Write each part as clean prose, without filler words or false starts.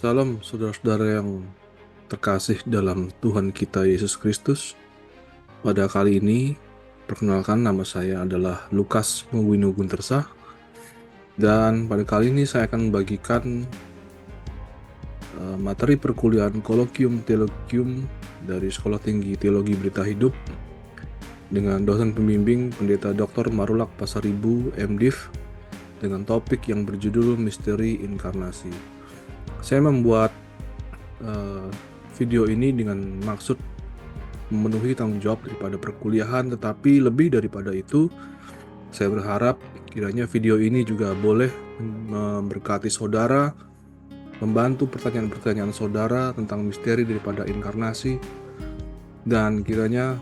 Salam saudara-saudara yang terkasih dalam Tuhan kita Yesus Kristus. Pada kali ini, perkenalkan nama saya adalah Lukas Muwino Guntersah. Dan pada kali ini saya akan membagikan materi perkuliahan Kolokium Teologium dari Sekolah Tinggi Teologi Berita Hidup dengan dosen pembimbing Pendeta Dr. Marulak Pasaribu, MDiv, dengan topik yang berjudul Misteri Inkarnasi. Saya membuat video ini dengan maksud memenuhi tanggung jawab daripada perkuliahan, tetapi lebih daripada itu, saya berharap kiranya video ini juga boleh memberkati saudara, membantu pertanyaan-pertanyaan saudara tentang misteri daripada inkarnasi, dan kiranya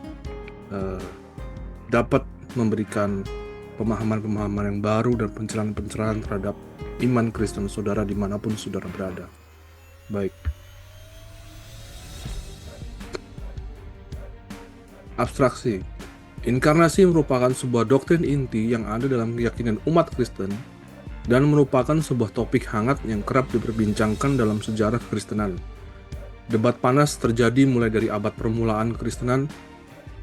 dapat memberikan pemahaman-pemahaman yang baru dan pencerahan-pencerahan terhadap iman Kristen saudara dimanapun saudara berada. Baik. Abstraksi. Inkarnasi merupakan sebuah doktrin inti yang ada dalam keyakinan umat Kristen dan merupakan sebuah topik hangat yang kerap diperbincangkan dalam sejarah Kristenan. Debat panas terjadi mulai dari abad permulaan Kristenan,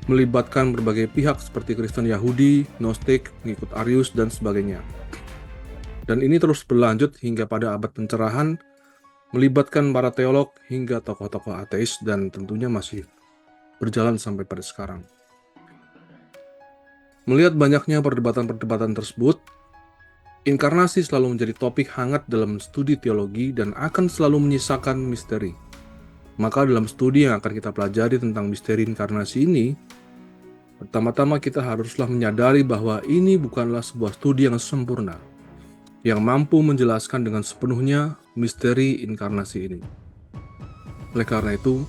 melibatkan berbagai pihak seperti Kristen Yahudi, Gnostik, pengikut Arius, dan sebagainya. Dan ini terus berlanjut hingga pada abad pencerahan, melibatkan para teolog hingga tokoh-tokoh ateis, dan tentunya masih berjalan sampai pada sekarang. Melihat banyaknya perdebatan-perdebatan tersebut, inkarnasi selalu menjadi topik hangat dalam studi teologi dan akan selalu menyisakan misteri. Maka dalam studi yang akan kita pelajari tentang misteri inkarnasi ini, pertama-tama kita haruslah menyadari bahwa ini bukanlah sebuah studi yang sempurna, yang mampu menjelaskan dengan sepenuhnya misteri inkarnasi ini. Oleh karena itu,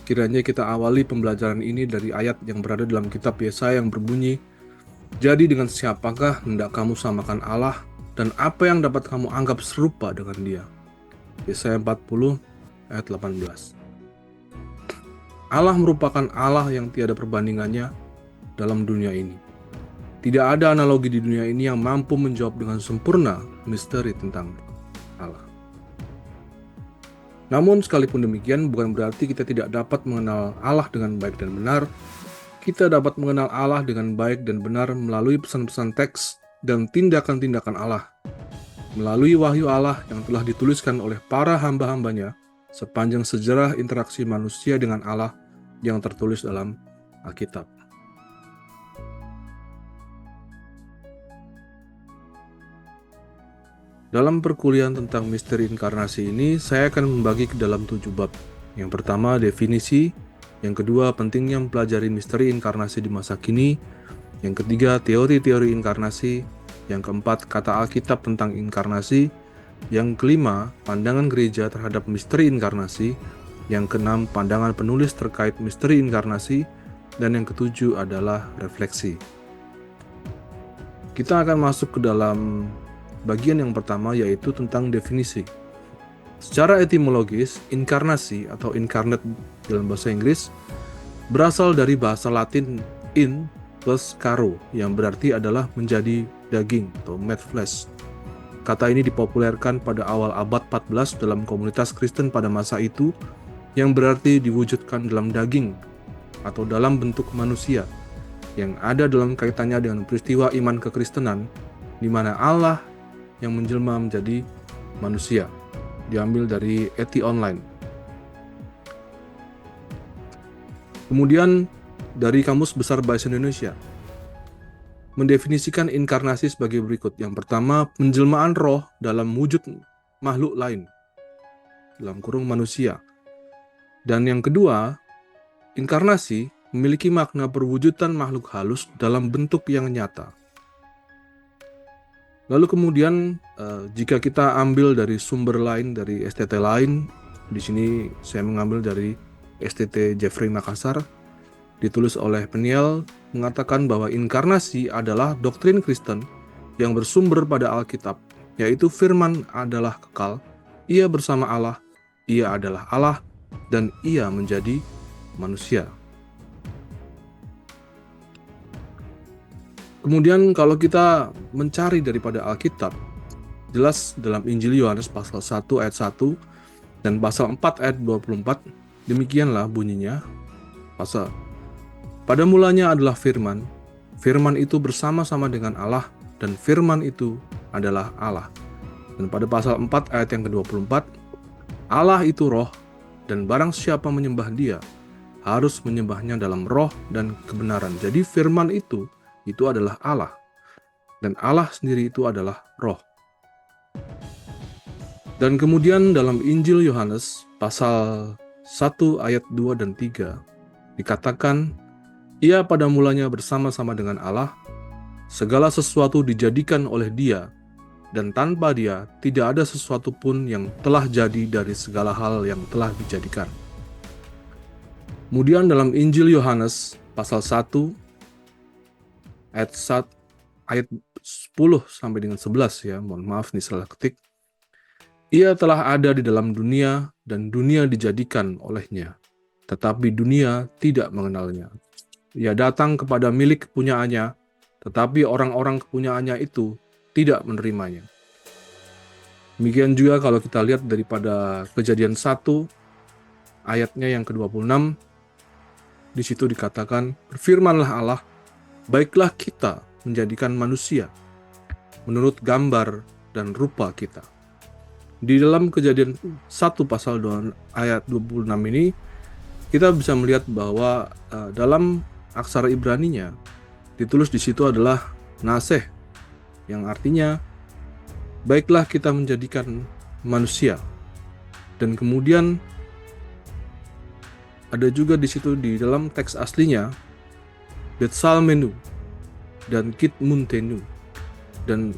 kiranya kita awali pembelajaran ini dari ayat yang berada dalam kitab Yesaya yang berbunyi, "Jadi dengan siapakah hendak kamu samakan Allah, dan apa yang dapat kamu anggap serupa dengan Dia?" Yesaya 40 ayat 18. Allah merupakan Allah yang tiada perbandingannya dalam dunia ini. Tidak ada analogi di dunia ini yang mampu menjawab dengan sempurna misteri tentang Allah. Namun sekalipun demikian, bukan berarti kita tidak dapat mengenal Allah dengan baik dan benar. Kita dapat mengenal Allah dengan baik dan benar melalui pesan-pesan teks dan tindakan-tindakan Allah, melalui wahyu Allah yang telah dituliskan oleh para hamba-hambanya sepanjang sejarah interaksi manusia dengan Allah yang tertulis dalam Alkitab. Dalam perkuliahan tentang misteri inkarnasi ini, saya akan membagi ke dalam 7 bab. Yang pertama, definisi. Yang kedua, pentingnya mempelajari misteri inkarnasi di masa kini. Yang ketiga, teori-teori inkarnasi. Yang keempat, kata Alkitab tentang inkarnasi. Yang kelima, pandangan gereja terhadap misteri inkarnasi. Yang keenam, pandangan penulis terkait misteri inkarnasi. Dan yang ketujuh adalah refleksi. Kita akan masuk ke dalam bagian yang pertama, yaitu tentang definisi. Secara etimologis, inkarnasi atau incarnate dalam bahasa Inggris berasal dari bahasa Latin in plus caro, yang berarti adalah menjadi daging atau made flesh. Kata ini dipopulerkan pada awal abad 14 dalam komunitas Kristen pada masa itu, yang berarti diwujudkan dalam daging atau dalam bentuk manusia, yang ada dalam kaitannya dengan peristiwa iman kekristenan, di mana Allah yang menjelma menjadi manusia. Diambil dari Eti Online. Kemudian dari Kamus Besar Bahasa Indonesia mendefinisikan inkarnasi sebagai berikut. Yang pertama, penjelmaan roh dalam wujud makhluk lain, dalam kurung manusia. Dan yang kedua, inkarnasi memiliki makna perwujudan makhluk halus dalam bentuk yang nyata. Lalu kemudian jika kita ambil dari sumber lain, dari STT lain, di sini saya mengambil dari STT Jeffrey Makassar, ditulis oleh Peniel, mengatakan bahwa inkarnasi adalah doktrin Kristen yang bersumber pada Alkitab, yaitu firman adalah kekal, ia bersama Allah, ia adalah Allah, dan ia menjadi manusia. Kemudian kalau kita mencari daripada Alkitab, jelas dalam Injil Yohanes pasal 1 ayat 1, Dan pasal 4 ayat 24, demikianlah bunyinya. Pada mulanya adalah firman, firman itu bersama-sama dengan Allah, dan firman itu adalah Allah. Dan pada pasal 4 ayat yang ke-24, Allah itu roh, dan barang siapa menyembah dia, harus menyembahnya dalam roh dan kebenaran. Jadi firman itu adalah Allah. Dan Allah sendiri itu adalah roh. Dan kemudian dalam Injil Yohanes pasal 1 ayat 2 dan 3 dikatakan, ia pada mulanya bersama-sama dengan Allah, segala sesuatu dijadikan oleh dia, dan tanpa dia tidak ada sesuatu pun yang telah jadi dari segala hal yang telah dijadikan. Kemudian dalam Injil Yohanes pasal 1 ayat 10 sampai dengan 11 ya, mohon maaf nih salah ketik. Ia telah ada di dalam dunia dan dunia dijadikan olehnya, tetapi dunia tidak mengenalnya. Ia datang kepada milik kepunyaannya, tetapi orang-orang kepunyaannya itu tidak menerimanya. Demikian juga kalau kita lihat daripada Kejadian 1 ayatnya yang ke-26, di situ dikatakan, berfirmanlah Allah, baiklah kita menjadikan manusia menurut gambar dan rupa kita. Di dalam Kejadian 1 pasal 2 ayat 26 ini, kita bisa melihat bahwa dalam aksara Ibraninya ditulis di situ adalah naseh, yang artinya baiklah kita menjadikan manusia. Dan kemudian ada juga di situ di dalam teks aslinya Betsalmenu dan Kitmuntenu. Dan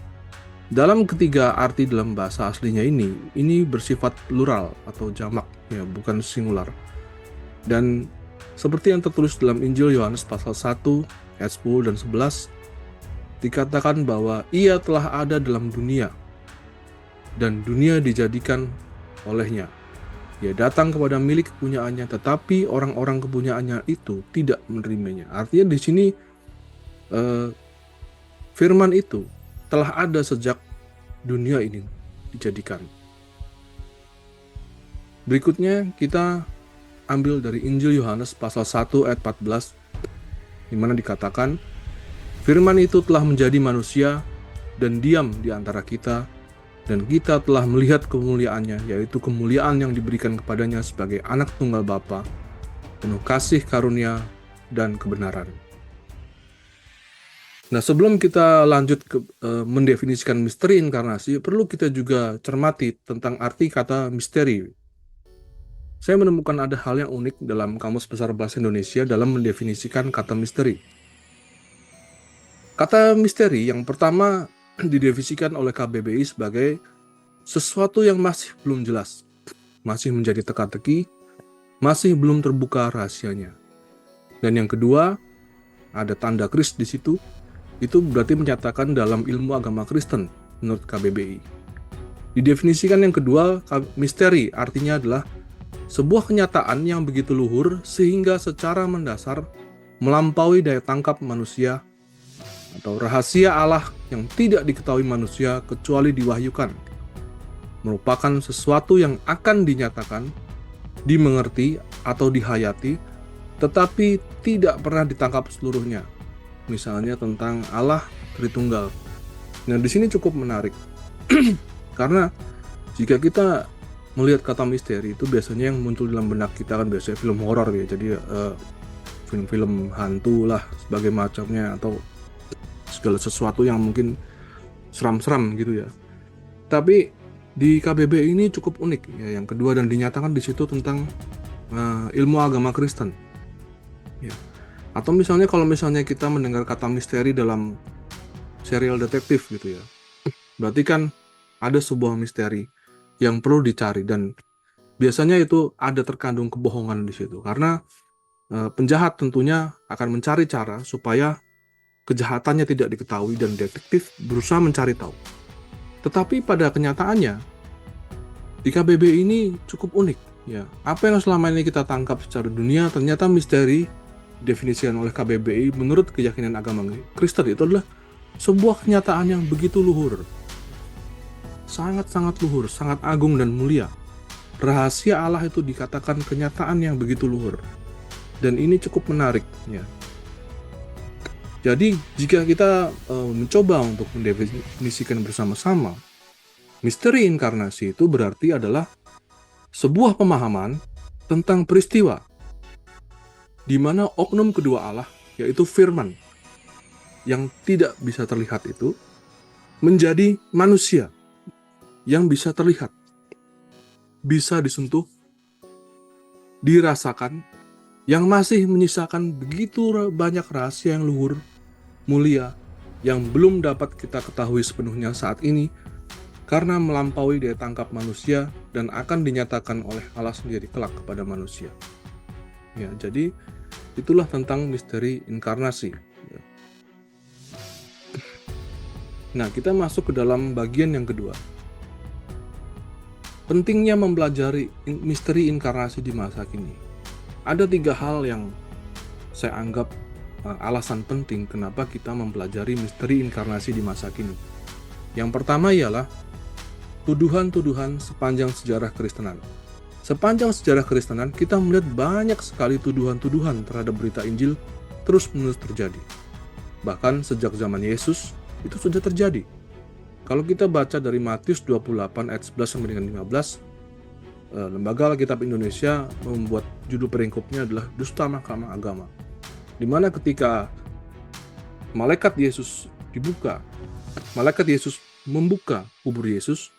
dalam ketiga arti dalam bahasa aslinya ini bersifat plural atau jamak, ya, bukan singular. Dan seperti yang tertulis dalam Injil Yohanes pasal 1 ayat 10 dan 11, dikatakan bahwa ia telah ada dalam dunia, dan dunia dijadikan olehnya. Ia datang kepada milik kepunyaannya, tetapi orang-orang kepunyaannya itu tidak menerimanya. Artinya di sini firman itu telah ada sejak dunia ini dijadikan. Berikutnya kita ambil dari Injil Yohanes pasal 1 ayat 14, di mana dikatakan, firman itu telah menjadi manusia dan diam di antara kita, dan kita telah melihat kemuliaannya, yaitu kemuliaan yang diberikan kepadanya sebagai anak tunggal Bapa, penuh kasih karunia dan kebenaran. Nah, sebelum kita lanjut ke mendefinisikan misteri inkarnasi, perlu kita juga cermati tentang arti kata misteri. Saya menemukan ada hal yang unik dalam Kamus Besar Bahasa Indonesia dalam mendefinisikan kata misteri. Kata misteri yang pertama didefinisikan oleh KBBI sebagai sesuatu yang masih belum jelas, masih menjadi teka-teki, masih belum terbuka rahasianya. Dan yang kedua, ada tanda kris di situ. Itu berarti menyatakan dalam ilmu agama Kristen menurut KBBI. Didefinisikan yang kedua, misteri artinya adalah sebuah kenyataan yang begitu luhur sehingga secara mendasar melampaui daya tangkap manusia, atau rahasia Allah yang tidak diketahui manusia kecuali diwahyukan. Merupakan sesuatu yang akan dinyatakan, dimengerti atau dihayati, tetapi tidak pernah ditangkap seluruhnya. Misalnya tentang Allah Tritunggal. Nah, di sini cukup menarik. Karena jika kita melihat kata misteri itu biasanya yang muncul dalam benak kita kan biasanya film horor ya. Jadi film-film hantu lah sebagai macamnya, atau segala sesuatu yang mungkin seram-seram gitu ya. Tapi di KBB ini cukup unik ya, yang kedua, dan dinyatakan di situ tentang ilmu agama Kristen. Ya. Atau misalnya kalau misalnya kita mendengar kata misteri dalam serial detektif gitu ya, berarti kan ada sebuah misteri yang perlu dicari, dan biasanya itu ada terkandung kebohongan di situ, karena penjahat tentunya akan mencari cara supaya kejahatannya tidak diketahui dan detektif berusaha mencari tahu. Tetapi pada kenyataannya di KBB ini cukup unik ya. Apa yang selama ini kita tangkap secara dunia ternyata misteri definisikan oleh KBBI menurut keyakinan agama Kristen itu adalah sebuah kenyataan yang begitu luhur, sangat-sangat luhur, sangat agung dan mulia, rahasia Allah itu dikatakan kenyataan yang begitu luhur. Dan ini cukup menarik, ya. Jadi jika kita mencoba untuk mendefinisikan bersama-sama, misteri inkarnasi itu berarti adalah sebuah pemahaman tentang peristiwa di mana oknum kedua Allah, yaitu firman, yang tidak bisa terlihat itu menjadi manusia yang bisa terlihat, bisa disentuh, dirasakan, yang masih menyisakan begitu banyak rahasia yang luhur, mulia, yang belum dapat kita ketahui sepenuhnya saat ini karena melampaui daya tangkap manusia dan akan dinyatakan oleh Allah sendiri kelak kepada manusia. Ya, jadi itulah tentang misteri inkarnasi. Nah, kita masuk ke dalam bagian yang kedua. Pentingnya mempelajari misteri inkarnasi di masa kini. Ada 3 hal yang saya anggap alasan penting kenapa kita mempelajari misteri inkarnasi di masa kini. Yang pertama ialah tuduhan-tuduhan sepanjang sejarah Kristenan. Sepanjang sejarah Kristenan, kita melihat banyak sekali tuduhan-tuduhan terhadap berita Injil terus-menerus terjadi. Bahkan sejak zaman Yesus, itu sudah terjadi. Kalau kita baca dari Matius 28 ayat 11 sampai dengan 15, Lembaga Alkitab Indonesia membuat judul peringkupnya adalah Dusta Mahkamah Agama. Di mana ketika malaikat Yesus membuka kubur Yesus,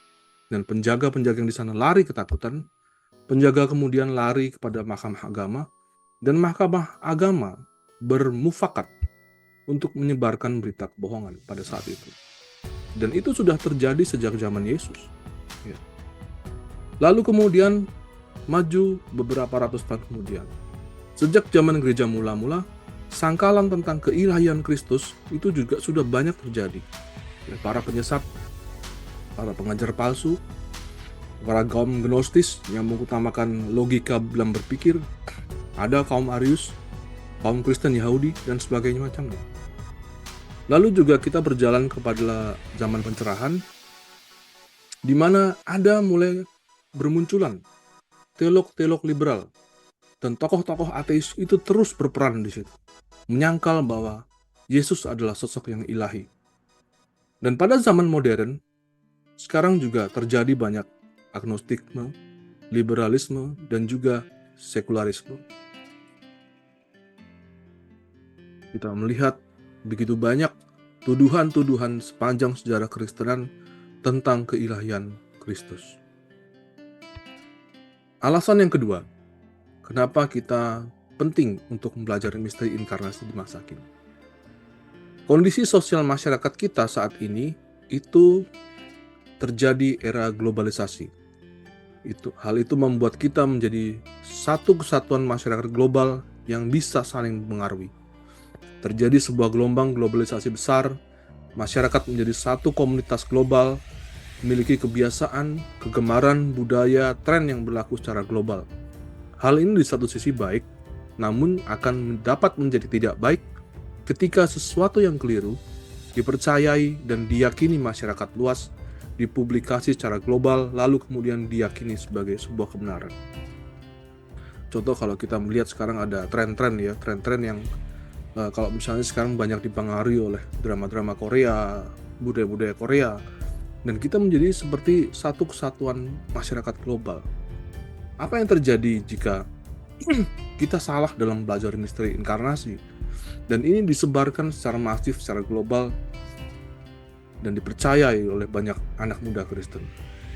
dan penjaga-penjaga yang di sana lari ketakutan, penjaga kemudian lari kepada Mahkamah Agama, dan Mahkamah Agama bermufakat untuk menyebarkan berita kebohongan pada saat itu. Dan itu sudah terjadi sejak zaman Yesus. Ya. Lalu kemudian maju beberapa ratus tahun kemudian. Sejak zaman gereja mula-mula, sangkalan tentang keilahian Kristus itu juga sudah banyak terjadi. Para penyesat, para pengajar palsu, para kaum gnostis yang mengutamakan logika dalam berpikir, ada kaum Arius, kaum Kristen Yahudi, dan sebagainya macamnya. Lalu juga kita berjalan kepada zaman pencerahan, di mana ada mulai bermunculan teolog-teolog liberal dan tokoh-tokoh ateis itu terus berperan di situ, menyangkal bahwa Yesus adalah sosok yang ilahi. Dan pada zaman modern, sekarang juga terjadi banyak agnostisme, liberalisme, dan juga sekularisme. Kita melihat begitu banyak tuduhan-tuduhan sepanjang sejarah Kristenan tentang keilahian Kristus. Alasan yang kedua, kenapa kita penting untuk mempelajari misteri inkarnasi di masa kini. Kondisi sosial masyarakat kita saat ini itu terjadi era globalisasi. Hal itu membuat kita menjadi satu kesatuan masyarakat global yang bisa saling mengaruhi. Terjadi sebuah gelombang globalisasi besar, masyarakat menjadi satu komunitas global, memiliki kebiasaan, kegemaran, budaya, tren yang berlaku secara global. Hal ini di satu sisi baik, namun akan dapat menjadi tidak baik ketika sesuatu yang keliru dipercayai dan diyakini masyarakat luas, dipublikasi secara global, lalu kemudian diyakini sebagai sebuah kebenaran. Contoh kalau kita melihat sekarang ada tren-tren yang kalau misalnya sekarang banyak dipengaruhi oleh drama-drama Korea, budaya-budaya Korea, dan kita menjadi seperti satu kesatuan masyarakat global. Apa yang terjadi jika kita salah dalam belajar misteri inkarnasi, dan ini disebarkan secara masif, secara global, dan dipercayai oleh banyak anak muda Kristen?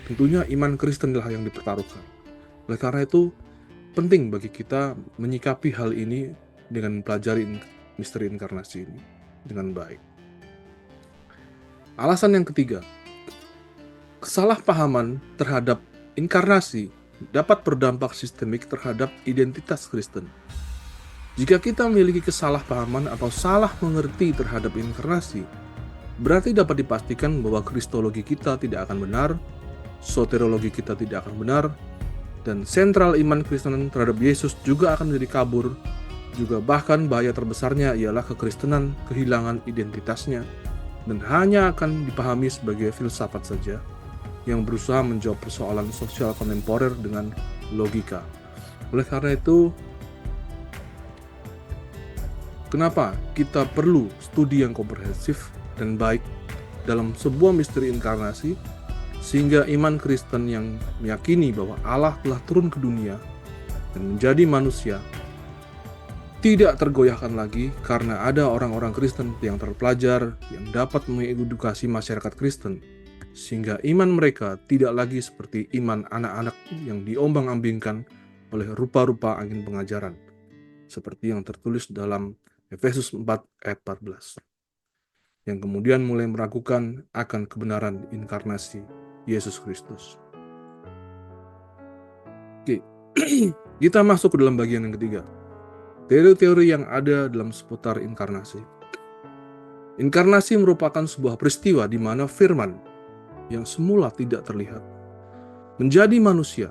Tentunya iman Kristen adalah yang dipertaruhkan. Oleh karena itu, penting bagi kita menyikapi hal ini dengan mempelajari misteri inkarnasi ini dengan baik. Alasan yang ketiga, kesalahpahaman terhadap inkarnasi dapat berdampak sistemik terhadap identitas Kristen. Jika kita memiliki kesalahpahaman atau salah mengerti terhadap inkarnasi, berarti dapat dipastikan bahwa kristologi kita tidak akan benar, soteriologi kita tidak akan benar, dan sentral iman Kristen terhadap Yesus juga akan menjadi kabur. Juga bahkan bahaya terbesarnya ialah kekristenan kehilangan identitasnya dan hanya akan dipahami sebagai filsafat saja, yang berusaha menjawab persoalan sosial kontemporer dengan logika. Oleh karena itu, kenapa kita perlu studi yang komprehensif dan baik dalam sebuah misteri inkarnasi, sehingga iman Kristen yang meyakini bahwa Allah telah turun ke dunia dan menjadi manusia tidak tergoyahkan lagi karena ada orang-orang Kristen yang terpelajar yang dapat mengedukasi masyarakat Kristen, sehingga iman mereka tidak lagi seperti iman anak-anak yang diombang-ambingkan oleh rupa-rupa angin pengajaran, seperti yang tertulis dalam Efesus 4 ayat 14, yang kemudian mulai meragukan akan kebenaran inkarnasi Yesus Kristus. Oke, kita masuk ke dalam bagian yang ketiga. Teori-teori yang ada dalam seputar inkarnasi. Inkarnasi merupakan sebuah peristiwa di mana firman yang semula tidak terlihat menjadi manusia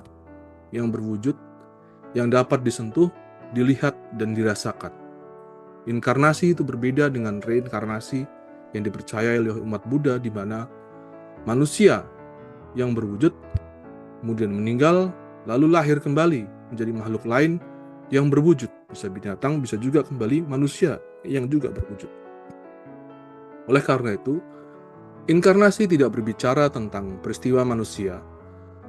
yang berwujud, yang dapat disentuh, dilihat, dan dirasakan. Inkarnasi itu berbeda dengan reinkarnasi yang dipercayai oleh umat Buddha, di mana manusia yang berwujud kemudian meninggal lalu lahir kembali menjadi makhluk lain yang berwujud, bisa binatang, bisa juga kembali manusia yang juga berwujud. Oleh karena itu, inkarnasi tidak berbicara tentang peristiwa manusia,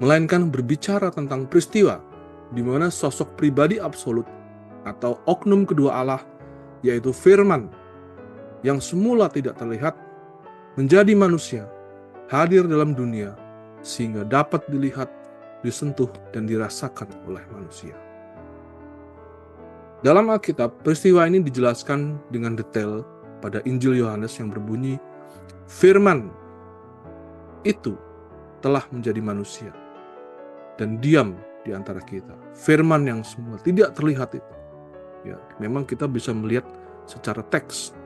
melainkan berbicara tentang peristiwa di mana sosok pribadi absolut atau oknum kedua Allah, yaitu firman yang semula tidak terlihat, menjadi manusia, hadir dalam dunia, sehingga dapat dilihat, disentuh, dan dirasakan oleh manusia. Dalam Alkitab, peristiwa ini dijelaskan dengan detail pada Injil Yohanes yang berbunyi, firman itu telah menjadi manusia dan diam di antara kita. Firman yang semula tidak terlihat itu. Ya, memang kita bisa melihat secara teks,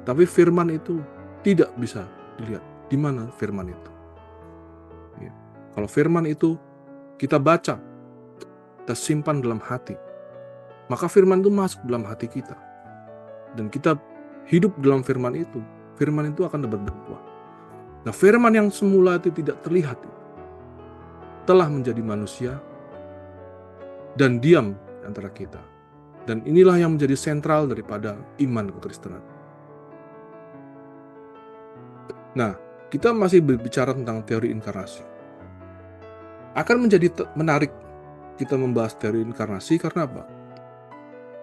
tapi firman itu tidak bisa dilihat. Di mana firman itu? Ya. Kalau firman itu kita baca, kita simpan dalam hati, maka firman itu masuk dalam hati kita. Dan kita hidup dalam firman itu akan dapat berbuah. Nah, firman yang semula itu tidak terlihat telah menjadi manusia dan diam di antara kita. Dan inilah yang menjadi sentral daripada iman kekristenan. Nah, kita masih berbicara tentang teori inkarnasi. Akan menjadi menarik kita membahas teori inkarnasi karena apa?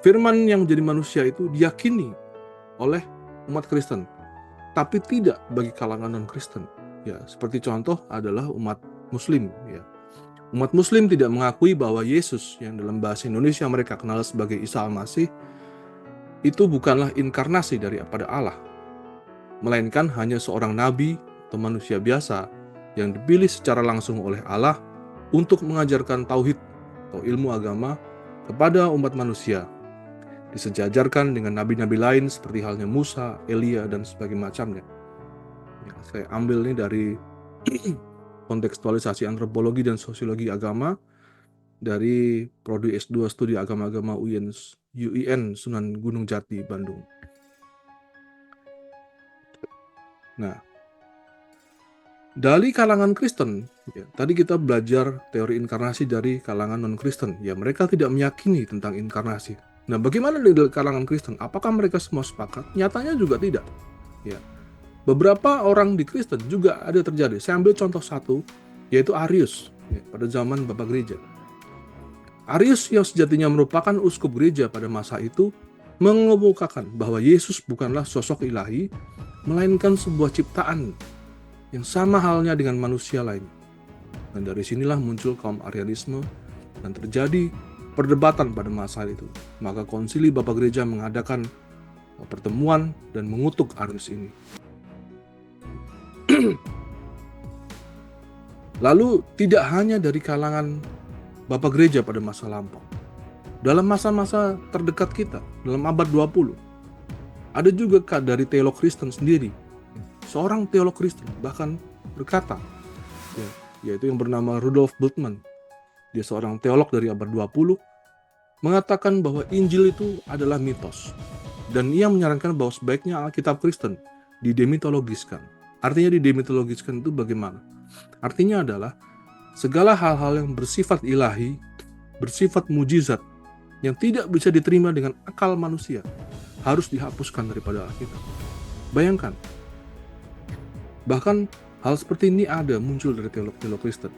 Firman yang menjadi manusia itu diyakini oleh umat Kristen, tapi tidak bagi kalangan non-Kristen. Ya, seperti contoh adalah umat Muslim. Ya, umat Muslim tidak mengakui bahwa Yesus yang dalam bahasa Indonesia mereka kenal sebagai Isa Al-Masih itu bukanlah inkarnasi daripada Allah, melainkan hanya seorang nabi atau manusia biasa yang dipilih secara langsung oleh Allah untuk mengajarkan tauhid atau ilmu agama kepada umat manusia, disejajarkan dengan nabi-nabi lain seperti halnya Musa, Elia, dan sebagainya macamnya. Ya, saya ambil ini dari kontekstualisasi antropologi dan sosiologi agama dari Prodi S2 Studi Agama-Agama UIN Sunan Gunung Jati, Bandung. Nah, dari kalangan Kristen, ya, tadi kita belajar teori inkarnasi dari kalangan non-Kristen. Ya, mereka tidak meyakini tentang inkarnasi. Nah, bagaimana di kalangan Kristen? Apakah mereka semua sepakat? Nyatanya juga tidak. Ya, beberapa orang di Kristen juga ada terjadi. Saya ambil contoh satu, yaitu Arius, ya, pada zaman Bapak Gereja. Arius yang sejatinya merupakan uskup gereja pada masa itu mengemukakan bahwa Yesus bukanlah sosok ilahi, melainkan sebuah ciptaan yang sama halnya dengan manusia lain. Dan dari sinilah muncul kaum Arianisme dan terjadi perdebatan pada masa itu. Maka konsili Bapak Gereja mengadakan pertemuan dan mengutuk Arius ini. Lalu tidak hanya dari kalangan Bapak Gereja pada masa lampau. Dalam masa-masa terdekat kita, dalam abad 20, ada juga dari teolog Kristen sendiri. Seorang teolog Kristen bahkan berkata, ya, yaitu yang bernama Rudolf Bultmann. Dia seorang teolog dari abad 20, mengatakan bahwa Injil itu adalah mitos. Dan ia menyarankan bahwa sebaiknya Alkitab Kristen didemitologiskan. Artinya didemitologiskan itu bagaimana? Artinya adalah segala hal-hal yang bersifat ilahi, bersifat mujizat, yang tidak bisa diterima dengan akal manusia, harus dihapuskan daripada Alkitab. Bayangkan, bahkan hal seperti ini ada muncul dari teolog-teolog Kristen.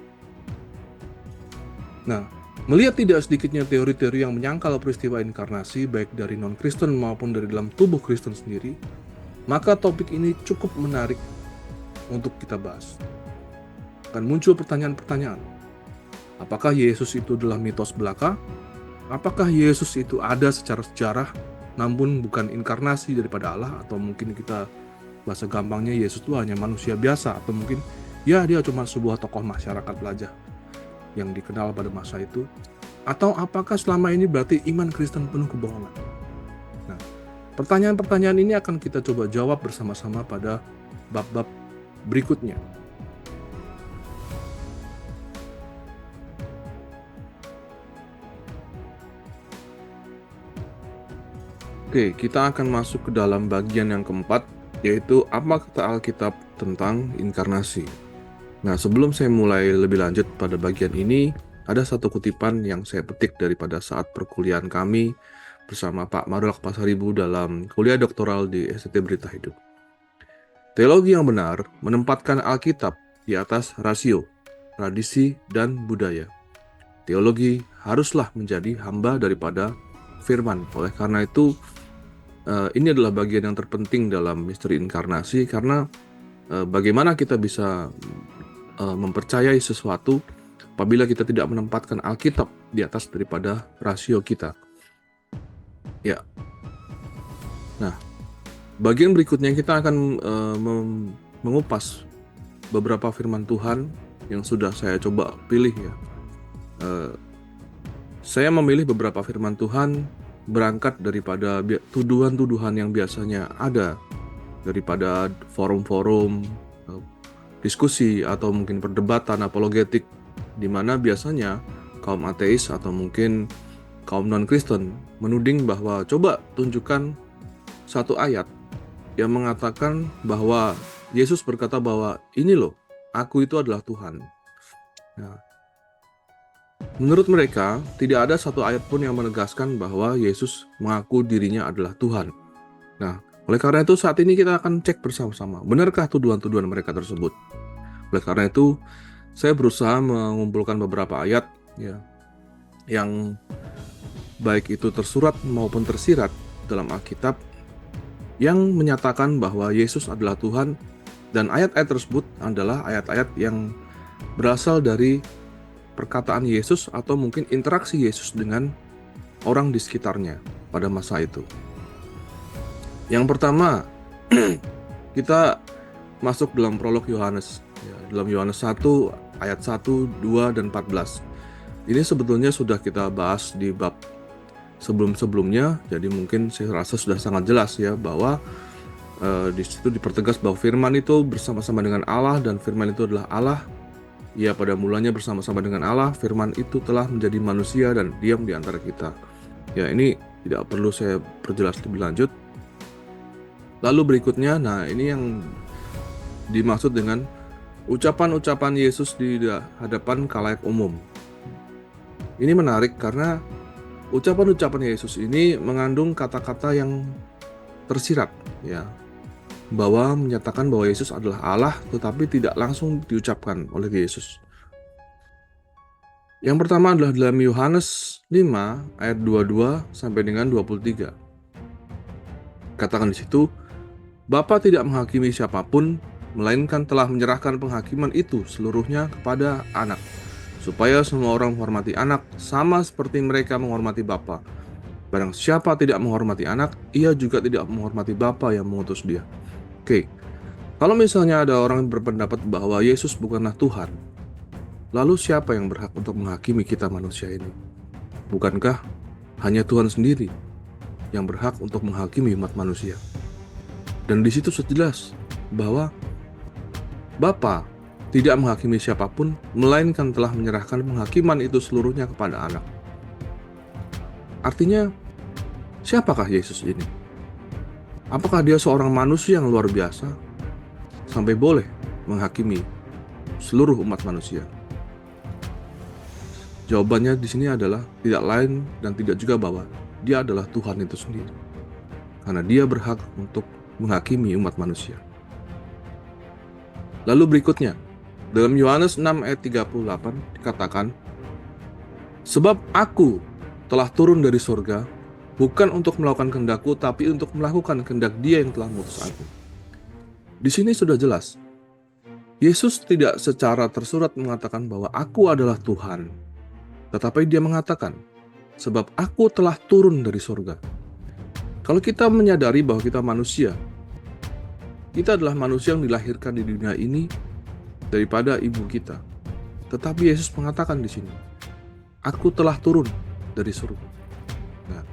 Nah, melihat tidak sedikitnya teori-teori yang menyangkal peristiwa inkarnasi, baik dari non-Kristen maupun dari dalam tubuh Kristen sendiri, maka topik ini cukup menarik untuk kita bahas. Akan muncul pertanyaan-pertanyaan. Apakah Yesus itu adalah mitos belaka? Apakah Yesus itu ada secara sejarah, namun bukan inkarnasi daripada Allah? Atau mungkin kita bahasa gampangnya Yesus itu hanya manusia biasa? Atau mungkin ya dia cuma sebuah tokoh masyarakat pelajar yang dikenal pada masa itu? Atau apakah selama ini berarti iman Kristen penuh kebohongan? Nah, pertanyaan-pertanyaan ini akan kita coba jawab bersama-sama pada bab-bab berikutnya. Oke, kita akan masuk ke dalam bagian yang keempat, yaitu apa kata Alkitab tentang inkarnasi. Nah, sebelum saya mulai lebih lanjut pada bagian ini, ada satu kutipan yang saya petik daripada saat perkuliahan kami bersama Pak Marulak Pasaribu dalam kuliah doktoral di STT Berita Hidup. Teologi yang benar menempatkan Alkitab di atas rasio, tradisi, dan budaya. Teologi haruslah menjadi hamba daripada firman. Oleh karena itu, ini adalah bagian yang terpenting dalam misteri inkarnasi, karena bagaimana kita bisa mempercayai sesuatu apabila kita tidak menempatkan Alkitab di atas daripada rasio kita. Ya. Nah, bagian berikutnya kita akan mengupas beberapa firman Tuhan yang sudah saya coba pilih ya. Saya memilih beberapa firman Tuhan berangkat daripada tuduhan-tuduhan yang biasanya ada daripada forum-forum diskusi atau mungkin perdebatan apologetik, di mana biasanya kaum ateis atau mungkin kaum non-Kristen menuding bahwa coba tunjukkan satu ayat yang mengatakan bahwa Yesus berkata bahwa ini loh, aku itu adalah Tuhan. Nah, menurut mereka, tidak ada satu ayat pun yang menegaskan bahwa Yesus mengaku dirinya adalah Tuhan. Nah, oleh karena itu saat ini kita akan cek bersama-sama, benarkah tuduhan-tuduhan mereka tersebut. Oleh karena itu, saya berusaha mengumpulkan beberapa ayat ya, yang baik itu tersurat maupun tersirat dalam Alkitab yang menyatakan bahwa Yesus adalah Tuhan, dan ayat-ayat tersebut adalah ayat-ayat yang berasal dari perkataan Yesus atau mungkin interaksi Yesus dengan orang di sekitarnya pada masa itu. Yang pertama, kita masuk dalam prolog Yohanes. Dalam Yohanes 1 ayat 1, 2, dan 14. Ini sebetulnya sudah kita bahas di bab sebelum-sebelumnya, jadi mungkin saya rasa sudah sangat jelas ya bahwa di situ dipertegas bahwa firman itu bersama-sama dengan Allah dan firman itu adalah Allah. Ia pada mulanya bersama-sama dengan Allah, firman itu telah menjadi manusia dan diam di antara kita. Ya, ini tidak perlu saya perjelas lebih lanjut. Lalu berikutnya, nah ini yang dimaksud dengan ucapan-ucapan Yesus di hadapan khalayak umum. Ini menarik karena ucapan-ucapan Yesus ini mengandung kata-kata yang tersirat, ya, bahwa menyatakan bahwa Yesus adalah Allah, tetapi tidak langsung diucapkan oleh Yesus. Yang pertama adalah dalam Yohanes 5 ayat 22 sampai dengan 23. Katakan di situ, Bapa tidak menghakimi siapapun, melainkan telah menyerahkan penghakiman itu seluruhnya kepada Anak, supaya semua orang menghormati Anak sama seperti mereka menghormati Bapa. Barang siapa tidak menghormati Anak, ia juga tidak menghormati Bapa yang mengutus dia. Oke, kalau misalnya ada orang yang berpendapat bahwa Yesus bukanlah Tuhan, lalu siapa yang berhak untuk menghakimi kita manusia ini? Bukankah hanya Tuhan sendiri yang berhak untuk menghakimi umat manusia? Dan di situ sejelas bahwa Bapa tidak menghakimi siapapun, melainkan telah menyerahkan penghakiman itu seluruhnya kepada Anak. Artinya, siapakah Yesus ini? Apakah dia seorang manusia yang luar biasa sampai boleh menghakimi seluruh umat manusia? Jawabannya di sini adalah tidak lain dan tidak juga bahwa Dia adalah Tuhan itu sendiri. Karena Dia berhak untuk menghakimi umat manusia. Lalu berikutnya, dalam Yohanes 6 ayat 38 dikatakan, "Sebab aku telah turun dari surga, bukan untuk melakukan kehendakku, tapi untuk melakukan kehendak Dia yang telah mengutus aku." Di sini sudah jelas, Yesus tidak secara tersurat mengatakan bahwa aku adalah Tuhan, tetapi Dia mengatakan, "Sebab aku telah turun dari surga." Kalau kita menyadari bahwa kita manusia, kita adalah manusia yang dilahirkan di dunia ini daripada ibu kita. Tetapi Yesus mengatakan di sini, "Aku telah turun dari surga." Nah,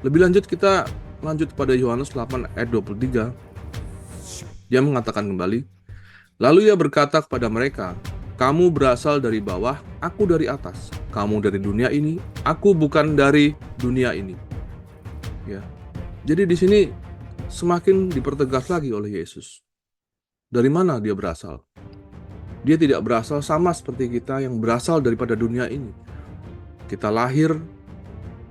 lebih lanjut kita lanjut pada Yohanes 8 ayat 23. Dia mengatakan kembali, "Lalu Ia berkata kepada mereka, kamu berasal dari bawah, aku dari atas. Kamu dari dunia ini, aku bukan dari dunia ini." Ya. Jadi di sini semakin dipertegas lagi oleh Yesus. Dari mana Dia berasal? Dia tidak berasal sama seperti kita yang berasal daripada dunia ini. Kita lahir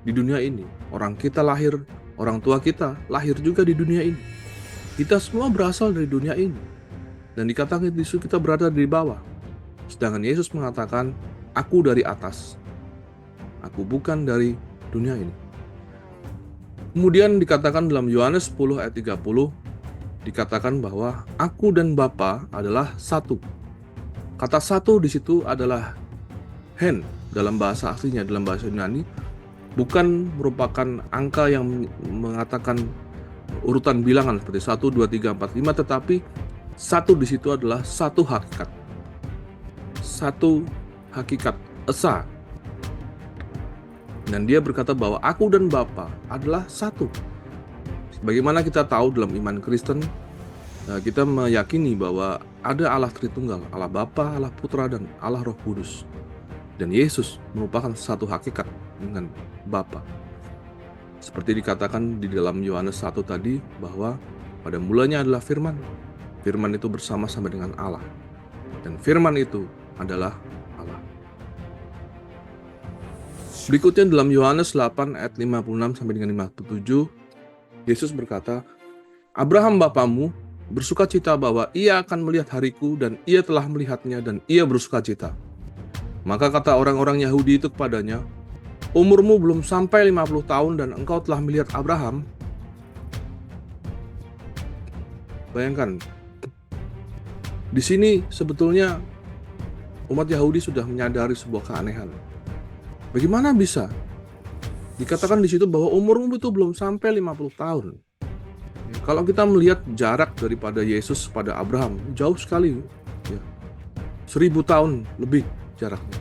di dunia ini. Orang kita lahir, orang tua kita lahir juga di dunia ini. Kita semua berasal dari dunia ini. Dan dikatakan di situ kita berada di bawah. Sedangkan Yesus mengatakan, aku dari atas. Aku bukan dari dunia ini. Kemudian dikatakan dalam Yohanes 10 ayat 30, dikatakan bahwa aku dan Bapa adalah satu. Kata satu di situ adalah hen dalam bahasa aslinya, dalam bahasa Yunani, bukan merupakan angka yang mengatakan urutan bilangan seperti 1, 2, 3, 4, 5, tetapi satu di situ adalah satu hakikat. Satu hakikat, esa. Dan Dia berkata bahwa aku dan Bapa adalah satu. Bagaimana kita tahu dalam iman Kristen, kita meyakini bahwa ada Allah Tritunggal, Allah Bapa, Allah Putra, dan Allah Roh Kudus. Dan Yesus merupakan satu hakikat dengan Bapa. Seperti dikatakan di dalam Yohanes 1 tadi, bahwa pada mulanya adalah Firman. Firman itu bersama-sama dengan Allah. Dan Firman itu adalah Allah. Berikutnya dalam Yohanes 8 ayat 56 sampai dengan 57, Yesus berkata, Abraham bapamu bersukacita bahwa ia akan melihat hariku, dan ia telah melihatnya dan ia bersukacita. Maka kata orang-orang Yahudi itu kepadanya, umurmu belum sampai 50 tahun dan engkau telah melihat Abraham? Bayangkan, di sini sebetulnya umat Yahudi sudah menyadari sebuah keanehan. Bagaimana bisa dikatakan di situ bahwa umurmu itu belum sampai 50 tahun? Kalau kita melihat jarak daripada Yesus pada Abraham, jauh sekali. 1000 tahun lebih jaraknya.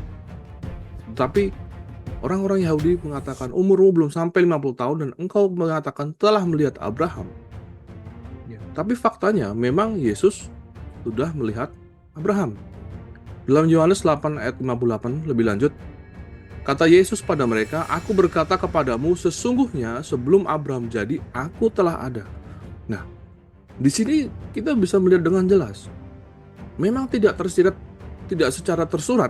Tetapi orang-orang Yahudi mengatakan umurmu belum sampai 50 tahun dan engkau mengatakan telah melihat Abraham. Tapi faktanya memang Yesus sudah melihat Abraham. Dalam Yohanes 8 ayat 58 lebih lanjut, kata Yesus pada mereka, aku berkata kepadamu, sesungguhnya sebelum Abraham jadi, aku telah ada. Nah, di sini kita bisa melihat dengan jelas. Memang tidak tersirat, tidak secara tersurat.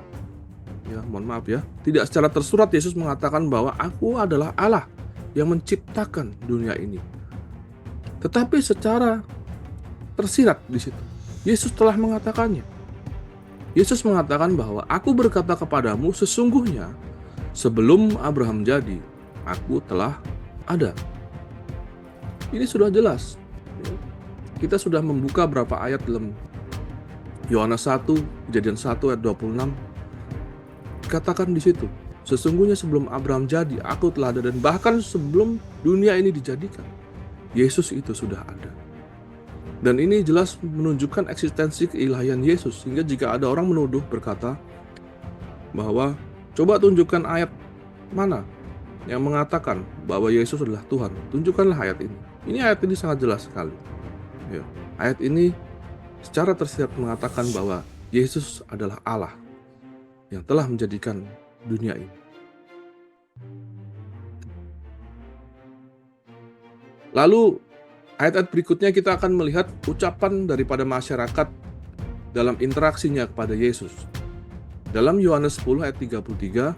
Ya, mohon maaf ya. Tidak secara tersurat Yesus mengatakan bahwa aku adalah Allah yang menciptakan dunia ini. Tetapi secara tersirat di situ, Yesus telah mengatakannya. Yesus mengatakan bahwa aku berkata kepadamu, sesungguhnya sebelum Abraham jadi, aku telah ada. Ini sudah jelas. Kita sudah membuka beberapa ayat dalam Yohanes 1, Kejadian 1 ayat 26. Katakan di situ, sesungguhnya sebelum Abraham jadi, aku telah ada, dan bahkan sebelum dunia ini dijadikan, Yesus itu sudah ada. Dan ini jelas menunjukkan eksistensi keilahian Yesus, sehingga jika ada orang menuduh berkata bahwa coba tunjukkan ayat mana yang mengatakan bahwa Yesus adalah Tuhan, tunjukkanlah ayat ini. Ini ayat ini sangat jelas sekali. Ya, ayat ini secara tersirat mengatakan bahwa Yesus adalah Allah yang telah menjadikan dunia ini. Lalu ayat-ayat berikutnya kita akan melihat ucapan daripada masyarakat dalam interaksinya kepada Yesus. Dalam Yohanes 10 ayat 33,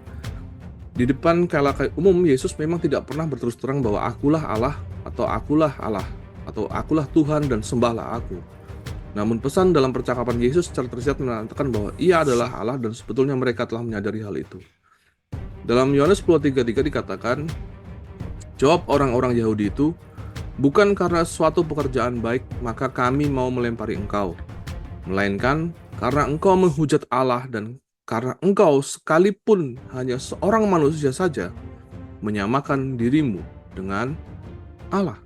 di depan khalayak umum, Yesus memang tidak pernah berterus terang bahwa akulah Allah, atau akulah Tuhan dan sembahlah aku. Namun pesan dalam percakapan Yesus secara tersirat mengatakan bahwa ia adalah Allah dan sebetulnya mereka telah menyadari hal itu. Dalam Yohanes 10:33 dikatakan, jawab orang-orang Yahudi itu, bukan karena suatu pekerjaan baik maka kami mau melempari engkau, melainkan karena engkau menghujat Allah dan karena engkau sekalipun hanya seorang manusia saja menyamakan dirimu dengan Allah.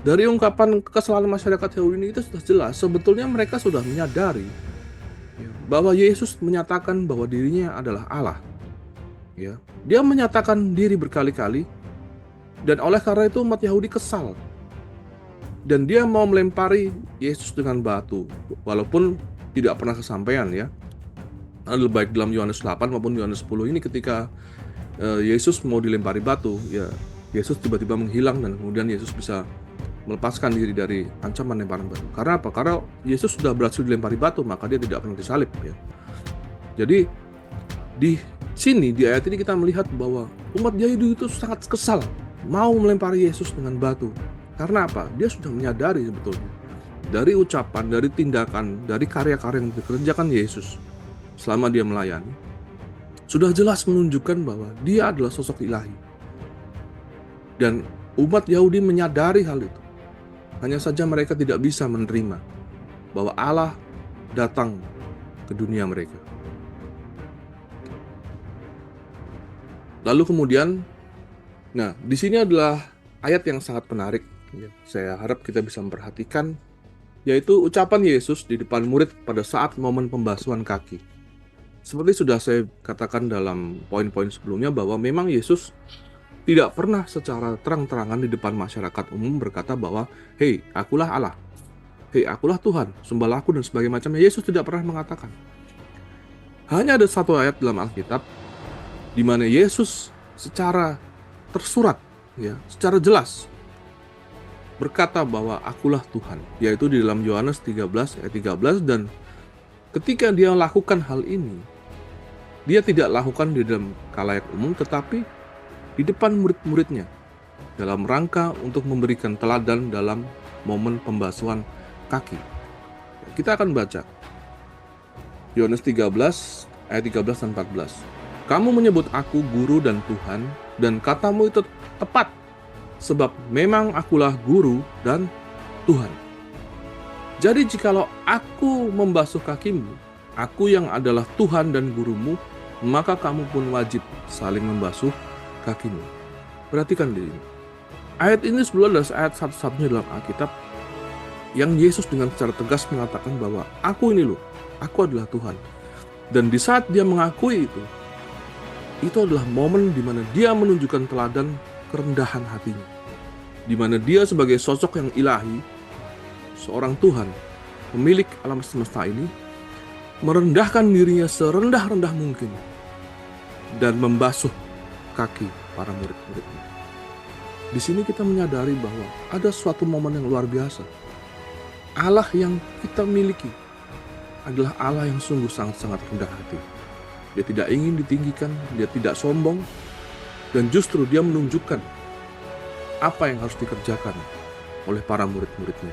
Dari ungkapan kesalahan masyarakat Yahudi ini itu sudah jelas, sebetulnya mereka sudah menyadari bahwa Yesus menyatakan bahwa dirinya adalah Allah. Dia menyatakan diri berkali-kali, dan oleh karena itu umat Yahudi kesal. Dan dia mau melempari Yesus dengan batu, walaupun tidak pernah kesampaian ya. Baik dalam Yohanes 8 maupun Yohanes 10 ini ketika Yesus mau dilempari batu, ya Yesus tiba-tiba menghilang dan kemudian Yesus bisa melepaskan diri dari ancaman lemparan batu. Karena apa? Karena Yesus sudah berhasil dilempari batu, maka dia tidak pernah disalib ya. Jadi di sini di ayat ini kita melihat bahwa umat Yahudi itu sangat kesal mau melempari Yesus dengan batu. Karena apa? Dia sudah menyadari sebetulnya dari ucapan, dari tindakan, dari karya-karya yang dikerjakan Yesus selama dia melayani, sudah jelas menunjukkan bahwa dia adalah sosok ilahi. Dan umat Yahudi menyadari hal itu. Hanya saja mereka tidak bisa menerima bahwa Allah datang ke dunia mereka. Lalu kemudian, di sini adalah ayat yang sangat menarik. Saya harap kita bisa memperhatikan, yaitu ucapan Yesus di depan murid pada saat momen pembasuhan kaki. Seperti sudah saya katakan dalam poin-poin sebelumnya bahwa memang Yesus tidak pernah secara terang-terangan di depan masyarakat umum berkata bahwa, hei, akulah Allah, hei, akulah Tuhan, sembahlah aku dan sebagainya macamnya. Yesus tidak pernah mengatakan. Hanya ada satu ayat dalam Alkitab di mana Yesus secara tersurat, secara jelas berkata bahwa akulah Tuhan, yaitu di dalam Yohanes 13 ayat 13. Dan ketika dia lakukan hal ini, dia tidak lakukan di dalam khalayak umum, tetapi di depan murid-muridnya dalam rangka untuk memberikan teladan dalam momen pembasuhan kaki. Kita akan baca Yohanes 13 ayat 13 dan 14. Kamu menyebut aku guru dan Tuhan, dan katamu itu tepat, sebab memang akulah guru dan Tuhan. Jadi jikalau aku membasuh kakimu, aku yang adalah Tuhan dan gurumu, maka kamu pun wajib saling membasuh kakimu. Perhatikan diri. Ayat ini sebelumnya adalah ayat satu-satunya dalam Alkitab yang Yesus dengan secara tegas mengatakan bahwa aku ini loh, aku adalah Tuhan. Dan di saat dia mengakui itu adalah momen di mana dia menunjukkan teladan kerendahan hatinya. Di mana dia sebagai sosok yang ilahi, seorang Tuhan, pemilik alam semesta ini, merendahkan dirinya serendah-rendah mungkin dan membasuh kaki para murid-muridnya. Di sini kita menyadari bahwa ada suatu momen yang luar biasa. Allah yang kita miliki adalah Allah yang sungguh sangat-sangat rendah hati. Dia tidak ingin ditinggikan, dia tidak sombong, dan justru dia menunjukkan apa yang harus dikerjakan oleh para murid-muridnya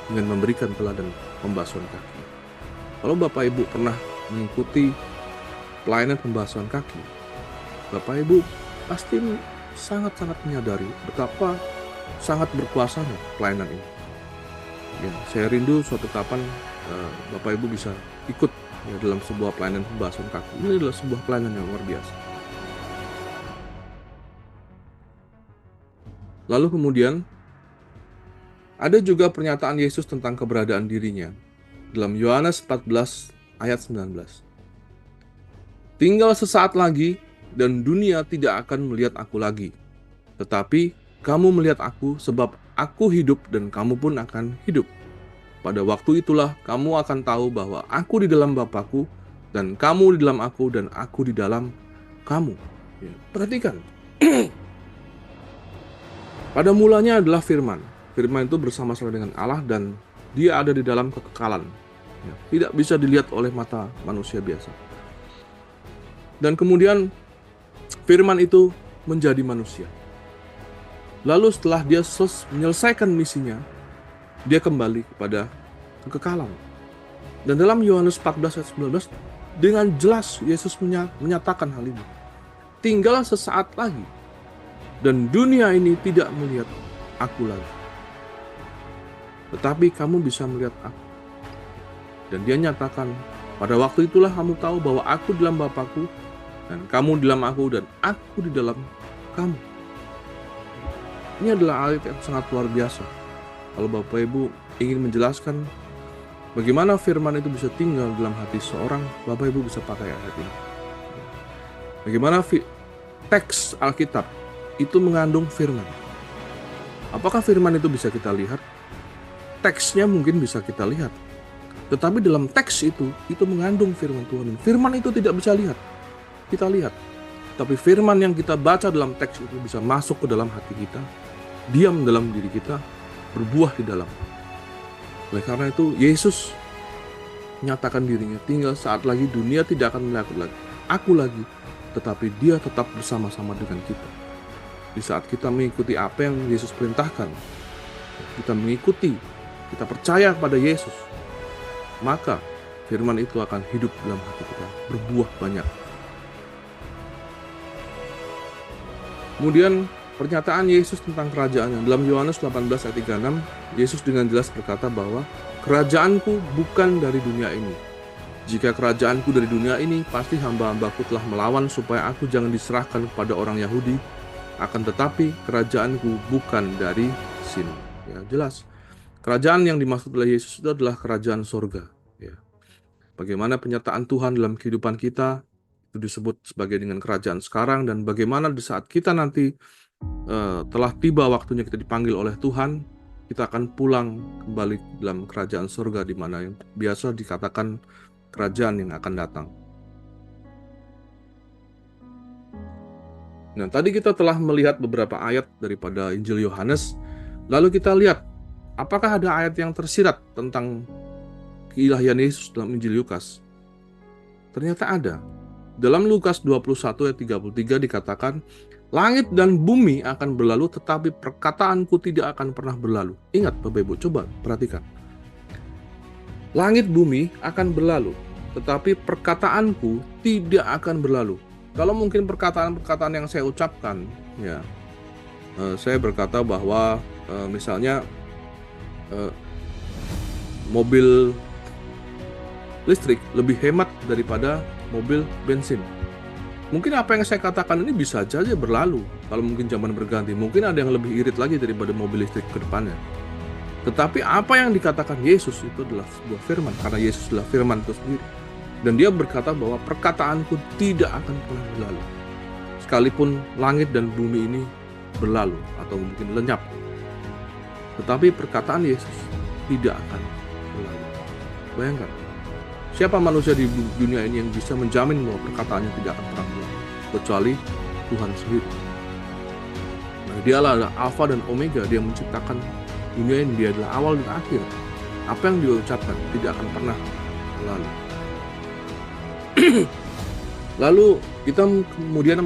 dengan memberikan teladan pembasuhan kaki. Kalau Bapak Ibu pernah mengikuti pelayanan pembasuhan kaki, Bapak Ibu pasti sangat-sangat menyadari betapa sangat berkuasanya pelayanan ini. Saya rindu suatu kapan Bapak Ibu bisa ikut dalam sebuah pelayanan pembasuhan kaki. Ini adalah sebuah pelayanan yang luar biasa. Lalu kemudian ada juga pernyataan Yesus tentang keberadaan dirinya dalam Yohanes 14 ayat 19. Tinggal sesaat lagi dan dunia tidak akan melihat aku lagi, tetapi kamu melihat aku sebab aku hidup dan kamu pun akan hidup. Pada waktu itulah kamu akan tahu bahwa aku di dalam Bapa-Ku dan kamu di dalam aku dan aku di dalam kamu. Perhatikan. Pada mulanya adalah firman. Firman itu bersama-sama dengan Allah dan Dia ada di dalam kekekalan. Ya, tidak bisa dilihat oleh mata manusia biasa. Dan kemudian firman itu menjadi manusia. Lalu setelah dia menyelesaikan misinya, dia kembali kepada kekekalan. Dan dalam Yohanes 14 ayat 19, dengan jelas Yesus menyatakan hal ini. Tinggal sesaat lagi, dan dunia ini tidak melihat aku lagi. Tetapi kamu bisa melihat aku. Dan dia nyatakan, pada waktu itulah kamu tahu bahwa aku di dalam Bapa-Ku, dan kamu di dalam aku, dan aku di dalam kamu. Ini adalah ayat yang sangat luar biasa. Kalau Bapak Ibu ingin menjelaskan bagaimana firman itu bisa tinggal dalam hati seorang, Bapak Ibu bisa pakai ayat ini. Bagaimana teks Alkitab itu mengandung firman. Apakah firman itu bisa kita lihat? Teksnya mungkin bisa kita lihat. Tetapi dalam teks itu mengandung firman Tuhan. Firman itu tidak bisa kita lihat. Tapi firman yang kita baca dalam teks itu bisa masuk ke dalam hati kita, diam dalam diri kita, berbuah di dalam. Oleh karena itu, Yesus menyatakan dirinya, tinggal saat lagi dunia tidak akan melihat aku lagi, tetapi dia tetap bersama-sama dengan kita. Di saat kita mengikuti apa yang Yesus perintahkan, kita mengikuti, kita percaya kepada Yesus, maka firman itu akan hidup dalam hati kita, berbuah banyak. Kemudian pernyataan Yesus tentang kerajaannya. Dalam Yohanes 18 ayat 36, Yesus dengan jelas berkata bahwa kerajaanku bukan dari dunia ini. Jika kerajaanku dari dunia ini, pasti hamba-hambaku telah melawan supaya aku jangan diserahkan kepada orang Yahudi. Akan tetapi kerajaanku bukan dari sini. Ya, jelas. Kerajaan yang dimaksud oleh Yesus itu adalah kerajaan sorga. Ya. Bagaimana penyataan Tuhan dalam kehidupan kita itu disebut sebagai dengan kerajaan sekarang, dan bagaimana di saat kita nanti telah tiba waktunya kita dipanggil oleh Tuhan, kita akan pulang kembali dalam kerajaan surga, di mana yang biasa dikatakan kerajaan yang akan datang. Nah, tadi kita telah melihat beberapa ayat daripada Injil Yohanes. Lalu kita lihat, apakah ada ayat yang tersirat tentang keilahian Yesus dalam Injil Lukas? Ternyata ada. Dalam Lukas 21 ayat 33 dikatakan, langit dan bumi akan berlalu, tetapi perkataanku tidak akan pernah berlalu. Ingat Bapak Ibu, coba perhatikan. Langit bumi akan berlalu, tetapi perkataanku tidak akan berlalu. Kalau mungkin perkataan-perkataan yang saya ucapkan, ya, saya berkata bahwa misalnya mobil listrik lebih hemat daripada mobil bensin. Mungkin apa yang saya katakan ini bisa saja berlalu kalau mungkin zaman berganti. Mungkin ada yang lebih irit lagi daripada mobil listrik ke depannya. Tetapi apa yang dikatakan Yesus itu adalah sebuah firman, karena Yesus adalah firman itu sendiri. Dan dia berkata bahwa perkataanku tidak akan pernah berlalu. Sekalipun langit dan bumi ini berlalu atau mungkin lenyap, tetapi perkataan Yesus tidak akan berlalu. Bayangkan, siapa manusia di dunia ini yang bisa menjamin bahwa perkataannya tidak akan pernah berlalu, kecuali Tuhan sendiri. Nah, dia adalah Alfa dan Omega, dia menciptakan dunia ini, dia adalah awal dan akhir. Apa yang dia ucapkan tidak akan pernah berlalu. Lalu kita kemudian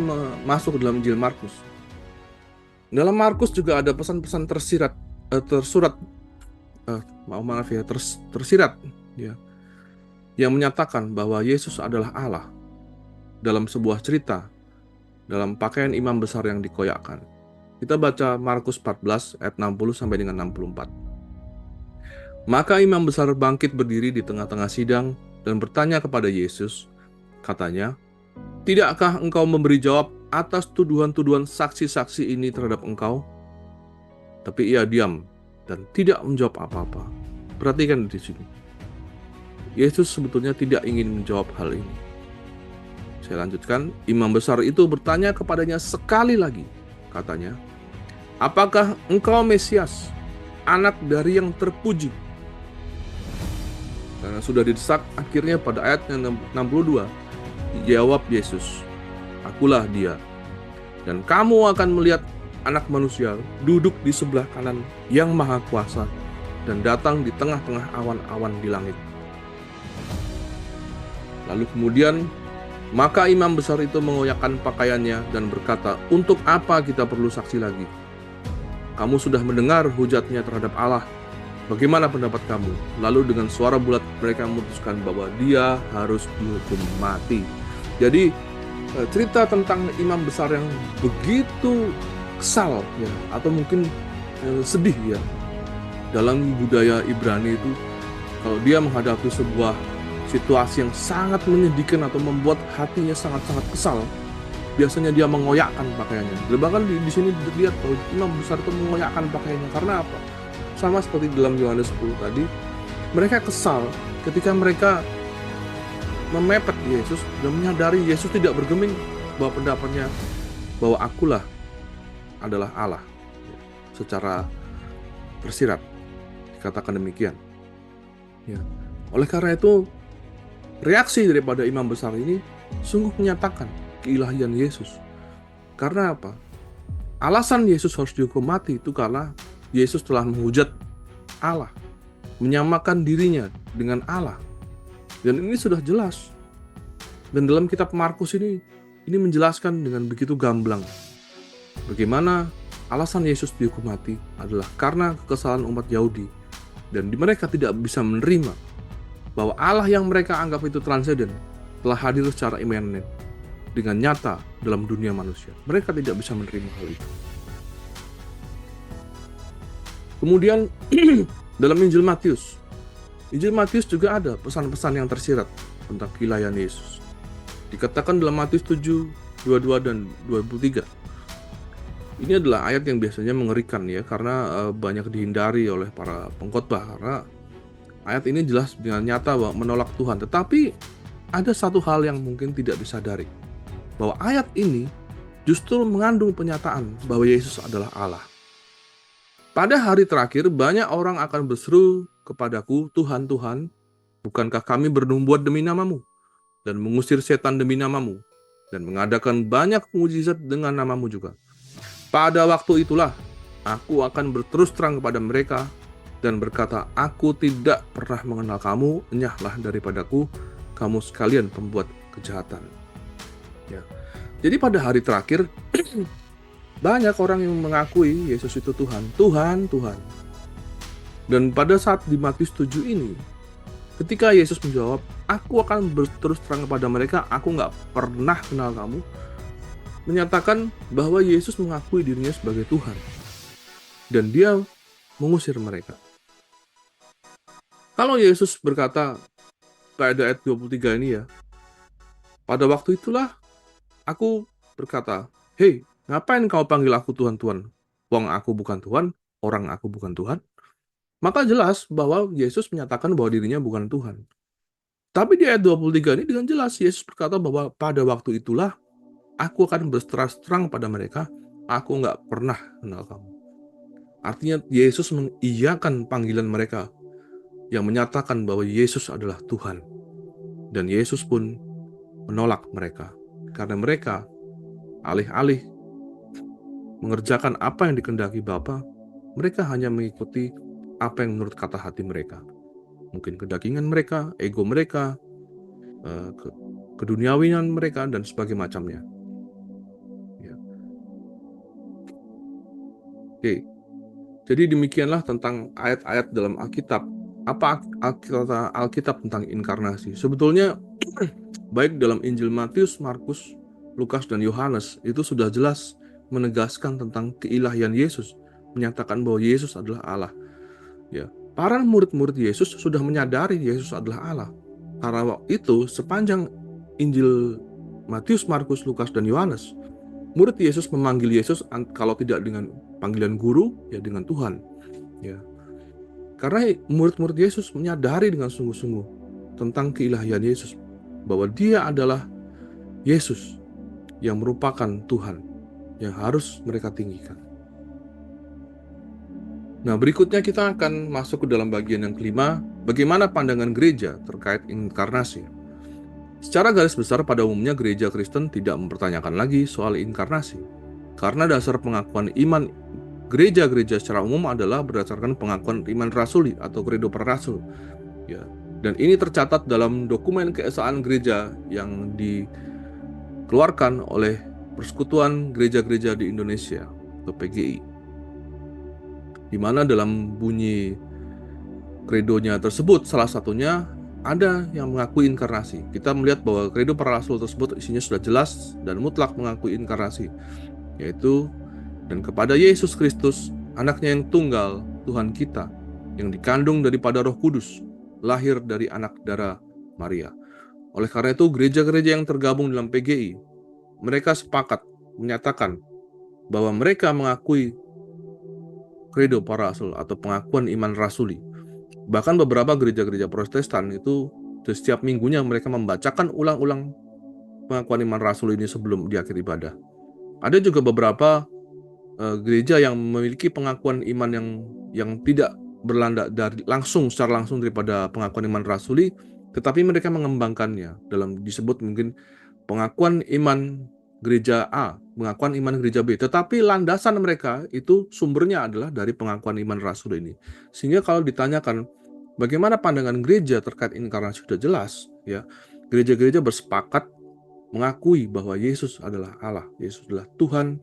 masuk ke dalam Injil Markus. Dalam Markus juga ada pesan-pesan tersirat ya, yang menyatakan bahwa Yesus adalah Allah dalam sebuah cerita, dalam pakaian imam besar yang dikoyakkan. Kita baca Markus 14 ayat 60 sampai dengan 64. Maka imam besar bangkit berdiri di tengah-tengah sidang dan bertanya kepada Yesus, katanya, "Tidakkah engkau memberi jawab atas tuduhan-tuduhan saksi-saksi ini terhadap engkau?" Tapi ia diam dan tidak menjawab apa-apa. Perhatikan di sini. Yesus sebetulnya tidak ingin menjawab hal ini. Saya lanjutkan. Imam besar itu bertanya kepadanya sekali lagi. Katanya, "Apakah engkau Mesias, anak dari yang terpuji?" Karena sudah didesak, akhirnya pada ayat 62, jawab Yesus, "Akulah dia. Dan kamu akan melihat Anak Manusia duduk di sebelah kanan yang Maha Kuasa dan datang di tengah-tengah awan-awan di langit. Lalu kemudian, maka imam besar itu mengoyakkan pakaiannya dan berkata, "Untuk apa kita perlu saksi lagi? Kamu sudah mendengar hujatnya terhadap Allah. Bagaimana pendapat kamu?" Lalu dengan suara bulat mereka memutuskan bahwa dia harus dihukum mati. Jadi cerita tentang imam besar yang begitu kesal ya, atau mungkin sedih ya. Dalam budaya Ibrani itu, kalau dia menghadapi sebuah situasi yang sangat menyedihkan atau membuat hatinya sangat-sangat kesal, biasanya dia mengoyakkan pakaiannya. Bahkan di sini dilihat bahwa imam besar itu mengoyakkan pakaiannya. Karena apa? Sama seperti dalam Yohanes 10 tadi, mereka kesal ketika mereka memepet Yesus dan menyadari Yesus tidak bergeming bahwa pendapatnya bahwa akulah adalah Allah. Secara tersirat dikatakan demikian. Ya. Oleh karena itu, reaksi daripada imam besar ini sungguh menyatakan keilahian Yesus. Karena apa? Alasan Yesus harus dihukum mati itu karena Yesus telah menghujat Allah, menyamakan dirinya dengan Allah. Dan ini sudah jelas. Dan dalam kitab Markus ini menjelaskan dengan begitu gamblang bagaimana alasan Yesus dihukum mati adalah karena kekesalan umat Yahudi, dan mereka tidak bisa menerima bahwa Allah yang mereka anggap itu transenden telah hadir secara imanen dengan nyata dalam dunia manusia. Mereka tidak bisa menerima hal itu. Kemudian dalam Injil Matius juga ada pesan-pesan yang tersirat tentang keilahian Yesus. Dikatakan dalam Matius 7, 22 dan 23. Ini adalah ayat yang biasanya mengerikan ya, karena banyak dihindari oleh para pengkhotbah, karena ayat ini jelas dengan nyata bahwa menolak Tuhan. Tetapi ada satu hal yang mungkin tidak disadari, bahwa ayat ini justru mengandung penyataan bahwa Yesus adalah Allah. Pada hari terakhir banyak orang akan berseru kepadaku, "Tuhan, Tuhan, bukankah kami bernubuat demi namamu dan mengusir setan demi namamu dan mengadakan banyak mukjizat dengan namamu juga? Pada waktu itulah aku akan berterus terang kepada mereka dan berkata, aku tidak pernah mengenal kamu, enyahlah daripadaku, kamu sekalian pembuat kejahatan." Ya. Jadi pada hari terakhir banyak orang yang mengakui Yesus itu Tuhan, Tuhan, Tuhan. Dan pada saat di Matius 7 ini, ketika Yesus menjawab, aku akan berterus terang kepada mereka, aku nggak pernah kenal kamu, menyatakan bahwa Yesus mengakui dirinya sebagai Tuhan. Dan dia mengusir mereka. Kalau Yesus berkata pada ayat 23 ini ya, pada waktu itulah aku berkata, "Hei, ngapain kau panggil aku Tuhan, Tuhan? Wong aku bukan Tuhan, orang aku bukan Tuhan." Maka jelas bahwa Yesus menyatakan bahwa dirinya bukan Tuhan. Tapi di ayat 23 ini dengan jelas Yesus berkata bahwa pada waktu itulah aku akan berterus terang pada mereka, aku nggak pernah kenal kamu. Artinya Yesus mengiyakan panggilan mereka yang menyatakan bahwa Yesus adalah Tuhan. Dan Yesus pun menolak mereka. Karena mereka alih-alih mengerjakan apa yang dikehendaki Bapa, mereka hanya mengikuti apa yang menurut kata hati mereka. Mungkin kedagingan mereka, ego mereka, keduniawian mereka, dan sebagainya macamnya. Ya. Oke. Jadi demikianlah tentang ayat-ayat dalam Alkitab. Apa Alkitab tentang inkarnasi? Sebetulnya baik dalam Injil Matius, Markus, Lukas, dan Yohanes itu sudah jelas menegaskan tentang keilahian Yesus, menyatakan bahwa Yesus adalah Allah. Ya, para murid-murid Yesus sudah menyadari Yesus adalah Allah. Karena waktu itu sepanjang Injil Matius, Markus, Lukas, dan Yohanes, murid Yesus memanggil Yesus kalau tidak dengan panggilan guru, ya dengan Tuhan. Ya. Karena murid-murid Yesus menyadari dengan sungguh-sungguh tentang keilahian Yesus, bahwa Dia adalah Yesus yang merupakan Tuhan yang harus mereka tinggikan. Nah, berikutnya kita akan masuk ke dalam bagian yang kelima, bagaimana pandangan gereja terkait inkarnasi. Secara garis besar, pada umumnya gereja Kristen tidak mempertanyakan lagi soal inkarnasi. Karena dasar pengakuan iman gereja-gereja secara umum adalah berdasarkan pengakuan iman rasuli atau credo para rasul. Ya. Dan ini tercatat dalam dokumen keesaan gereja yang dikeluarkan oleh Persekutuan Gereja-Gereja di Indonesia atau PGI. Di mana dalam bunyi kredonya tersebut salah satunya ada yang mengakui inkarnasi. Kita melihat bahwa kredo para rasul tersebut isinya sudah jelas dan mutlak mengakui inkarnasi, yaitu dan kepada Yesus Kristus, anaknya yang tunggal, Tuhan kita, yang dikandung daripada Roh Kudus, lahir dari anak darah Maria. Oleh karena itu, gereja-gereja yang tergabung dalam PGI, mereka sepakat menyatakan bahwa mereka mengakui kredo para rasul atau pengakuan iman rasuli. Bahkan beberapa gereja-gereja Protestan itu setiap minggunya mereka membacakan ulang-ulang pengakuan iman rasul ini sebelum di akhir ibadah. Ada juga beberapa gereja yang memiliki pengakuan iman yang tidak berlandak secara langsung daripada pengakuan iman rasuli, tetapi mereka mengembangkannya dalam disebut mungkin pengakuan iman gereja A, pengakuan iman gereja B, tetapi landasan mereka itu sumbernya adalah dari pengakuan iman rasul ini. Sehingga kalau ditanyakan bagaimana pandangan gereja terkait inkarnasi sudah jelas, ya. Gereja-gereja bersepakat mengakui bahwa Yesus adalah Allah, Yesus adalah Tuhan